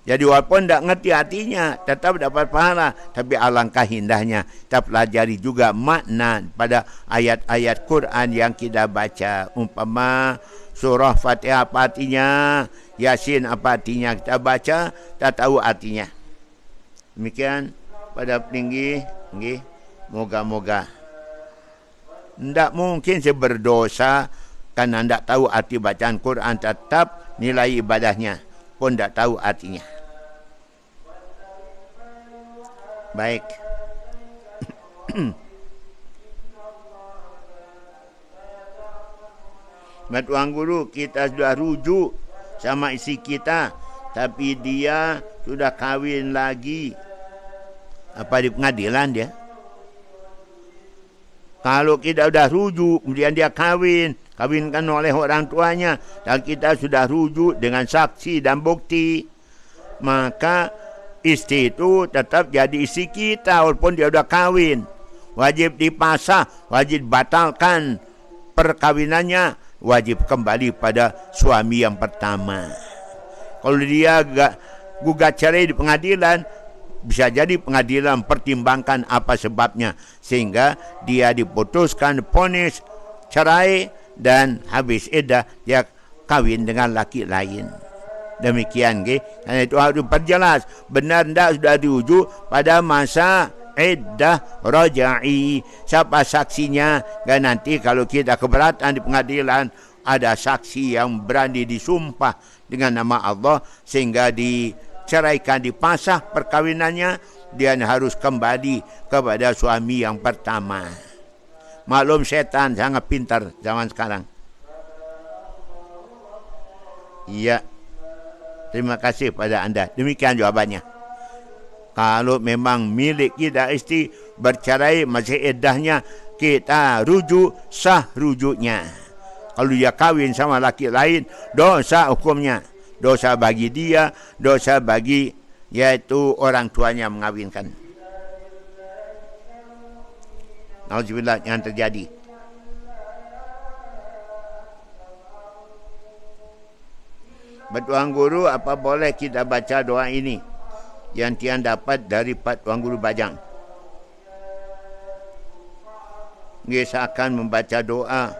Jadi walaupun tidak ngerti artinya, tetap dapat pahala. Tapi alangkah indahnya kita pelajari juga makna pada ayat-ayat Quran yang kita baca. Umpama surah Fatihah apa artinya, Yasin apa artinya, kita baca, kita tahu artinya. Demikian pada peninggi, okay? Moga-moga. Tidak mungkin saya berdosa karena tidak tahu arti bacaan Quran, tetap nilai ibadahnya pun tidak tahu artinya. Baik. Tuan Guru, kita sudah rujuk sama isi kita, tapi dia sudah kahwin lagi. Apa di pengadilan dia? Kalau kita sudah rujuk, kemudian dia kahwinkan oleh orang tuanya, dan kita sudah rujuk dengan saksi dan bukti, maka istri itu tetap jadi istri kita walaupun dia sudah kahwin. Wajib dipasah, wajib batalkan perkawinannya, wajib kembali pada suami yang pertama. Kalau dia gugat cerai di pengadilan, bisa jadi pengadilan pertimbangkan apa sebabnya, sehingga dia diputuskan vonis cerai dan habis iddah dia kahwin dengan laki lain. Demikian, okay? Karena itu harus diperjelas benar tidak sudah diujuk pada masa iddah raja'i. Siapa saksinya? Dan nanti kalau kita keberatan di pengadilan, ada saksi yang berani disumpah dengan nama Allah sehingga diceraikan, dipasah perkawinannya, dia harus kembali kepada suami yang pertama. Maklum setan sangat pintar zaman sekarang. Iya. Terima kasih pada anda. Demikian jawabannya. Kalau memang milik kita istri bercerai masih iddahnya, kita rujuk, sah rujuknya. Kalau dia kahwin sama laki lain, dosa hukumnya. Dosa bagi dia, dosa bagi yaitu orang tuanya mengawinkan. Nauzubillah yang terjadi. Tuan Guru, apa boleh kita baca doa ini yang Tian dapat dari Tuan Guru Bajang? Dia akan membaca doa.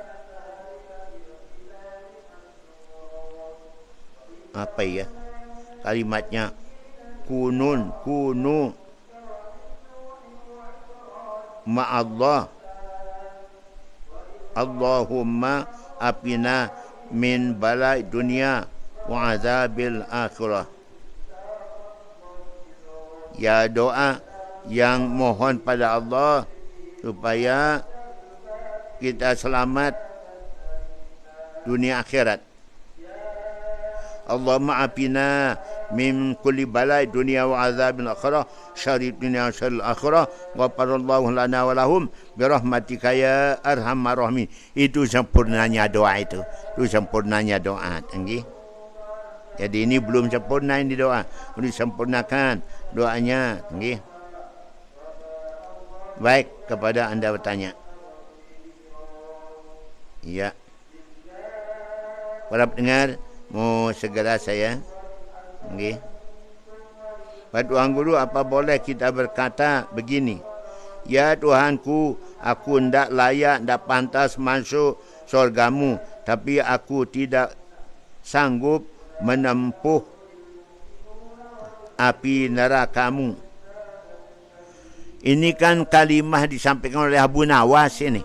Apa ya? Kalimatnya kunu ma'allah. Allahumma apina min balai dunia wa azabil akhirah. Ya, doa yang mohon pada Allah supaya kita selamat dunia akhirat. Allahumma afina min kulli balai dunia wa azabil akhirah, syarri dunia wa syarri akhirah, ghafarallahu lana wa lahum birahmatika ya arhamar rahimin. Itu sempurnanya doa itu. Itu sempurnanya doa. Nggih. Jadi ini belum sempurna ini doa. Perlu disempurnakan doanya. Nggih. Baik, kepada anda bertanya. Iya. Para pendengar, mau segera saya. Nggih. Tuan Guru, apa boleh kita berkata begini? Ya Tuhanku, aku tidak layak, tidak pantas masuk surgamu, tapi aku tidak sanggup menempuh api nerakamu. Ini kan kalimah disampaikan oleh Abu Nawas ini.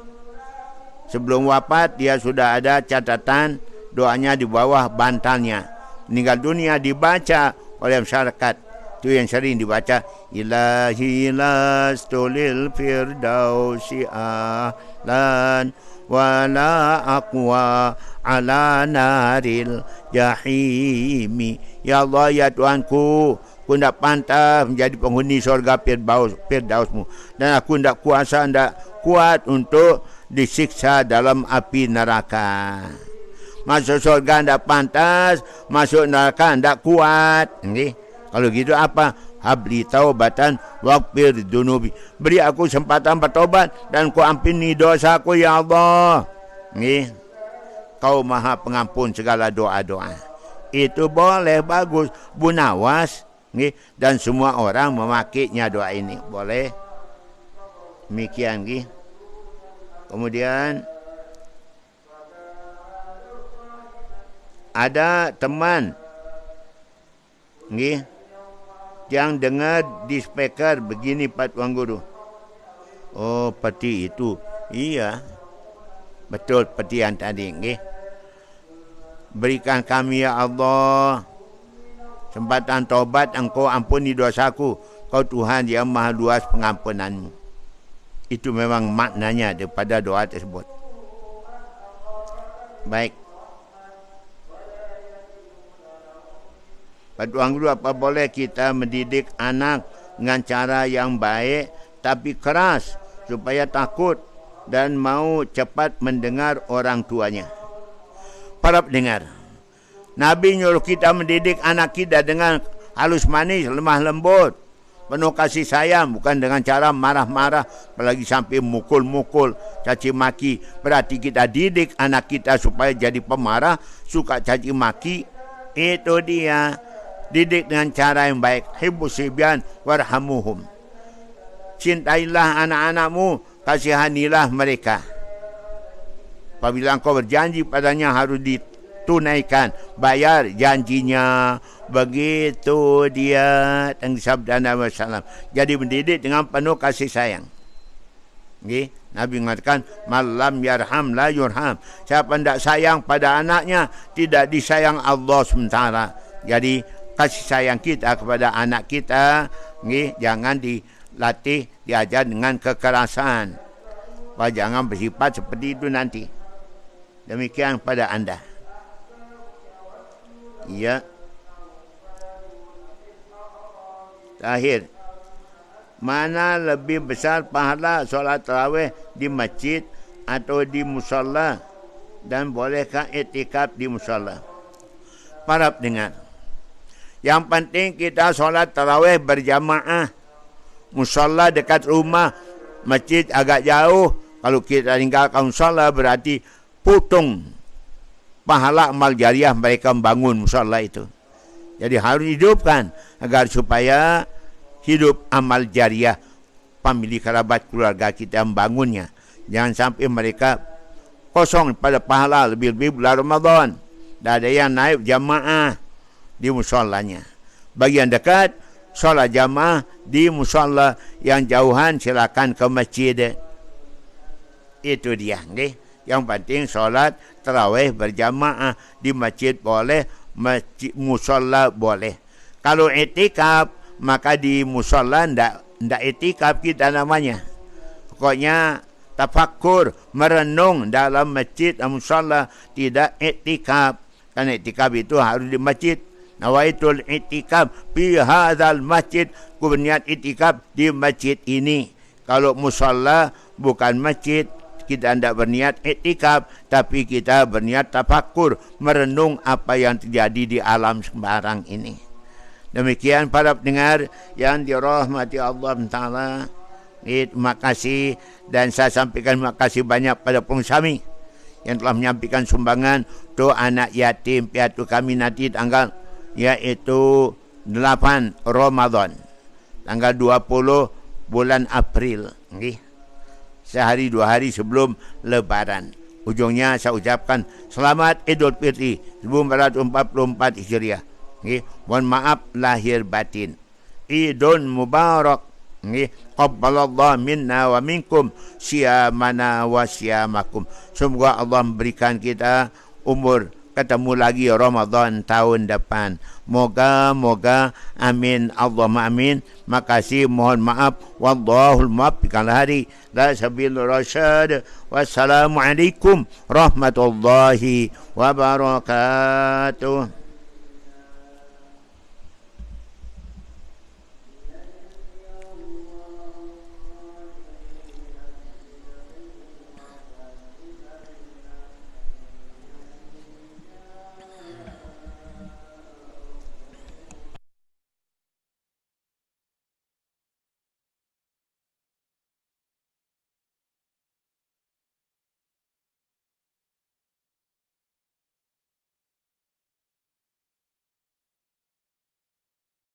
Sebelum wafat dia sudah ada catatan doanya di bawah bantalnya. Meninggal dunia dibaca oleh masyarakat. Itu yang sering dibaca. Ilahi lastulil firdausi ahlan wala aqwa ala naril jahimi. Ya Allah, ya Tuhanku, aku tidak pantas menjadi penghuni surga Firdausmu. Dan aku tidak kuasa, tidak kuat untuk disiksa dalam api neraka. Masuk surga tidak pantas, masuk neraka tidak kuat. Okay? Kalau gitu apa? Habli taubatan waqfir dunubi. Beri aku kesempatan bertobat dan ku ampuni dosaku, ya Allah. Okay? Kau maha pengampun segala doa-doa. Itu boleh, bagus. Bu Nawas. Okay? Dan semua orang memakainya doa ini. Boleh. Demikian. Okay? Kemudian ada teman yang dengar di speaker begini, Pak Tuan Guru. Oh, peti itu. Iya. Betul peti yang tadi. Berikan kami, ya Allah, kesempatan taubat, Engkau ampuni dosaku. Kau Tuhan yang maha luas pengampunanmu. Itu memang maknanya daripada doa tersebut. Baik. Pak Tuan Guru, apa boleh kita mendidik anak dengan cara yang baik tapi keras supaya takut dan mau cepat mendengar orang tuanya? Para pendengar, Nabi nyuruh kita mendidik anak kita dengan halus manis, lemah lembut, penuh kasih sayang, bukan dengan cara marah-marah, apalagi sampai mukul-mukul, caci maki. Berarti kita didik anak kita supaya jadi pemarah, suka caci maki. Itu dia. Didik dengan cara yang baik. Hibbus sibyan warhamuhum. Cintailah anak-anakmu, kasihanilah mereka. Apabila engkau berjanji padanya harus ditunaikan, bayar janjinya. Begitu dia yang sabda Nabi SAW. Jadi mendidik dengan penuh kasih sayang. Okay? Nabi mengatakan, malam yarham la yurham. Siapa tidak sayang pada anaknya, tidak disayang Allah sementara. Jadi kasih sayang kita kepada anak kita, jangan dilatih, diajar dengan kekerasan. Jangan bersifat seperti itu nanti. Demikian pada anda. Ya. Terakhir, mana lebih besar pahala solat tarawih di masjid atau di musalla, dan bolehkah iktikaf di musalla? Para pendengar, yang penting kita solat tarawih berjamaah. Musalla dekat rumah, masjid agak jauh. Kalau kita tinggalkan musalla berarti putung pahala amal jariah mereka membangun musalla itu. Jadi harus hidupkan agar supaya hidup amal jariah famili kerabat keluarga kita membangunnya. Jangan sampai mereka kosong pada pahala, lebih-lebih bulan Ramadan. Dan ada yang naik jamaah di musallanya. Bagi yang dekat, solat jamaah di musalla. Yang jauhan silakan ke masjid. Itu dia. Okay? Yang penting solat tarawih berjamaah di masjid boleh, musalla boleh. Kalau iktikaf, maka di musalla ndak iktikaf kita namanya. Pokoknya tafakkur, merenung dalam masjid dan musalla, tidak iktikaf. Karena iktikaf itu harus di masjid. Nawaitul iktikaf fi hadzal masjid. Ku berniat iktikaf di masjid ini. Kalau musalla bukan masjid, kita tidak berniat iktikaf, tapi kita berniat tafakkur, merenung apa yang terjadi di alam sembarang ini. Demikian para pendengar yang dirahmati Allah Taala. Terima kasih, dan saya sampaikan terima kasih banyak pada pengusaha yang telah menyampaikan sumbangan untuk anak yatim piatu kami nanti tanggal yaitu 8 Ramadan. Tanggal 20 bulan April. Okay? Sehari 2 hari sebelum Lebaran. Ujungnya saya ucapkan selamat Idul Fitri 1444 Hijriah. Okay? Mohon maaf lahir batin. Idul Mubarak. Okay? Qabbalallah minna wa minkum siyamana wa siyamakum. Semoga Allah memberikan kita umur ketemu lagi Ramadan tahun depan. Moga-moga amin. Allahumma amin. Makasih, mohon maaf. Wallahul muwaffiq ala hadi la sabilur rasyad. Wassalamualaikum warahmatullahi wabarakatuh.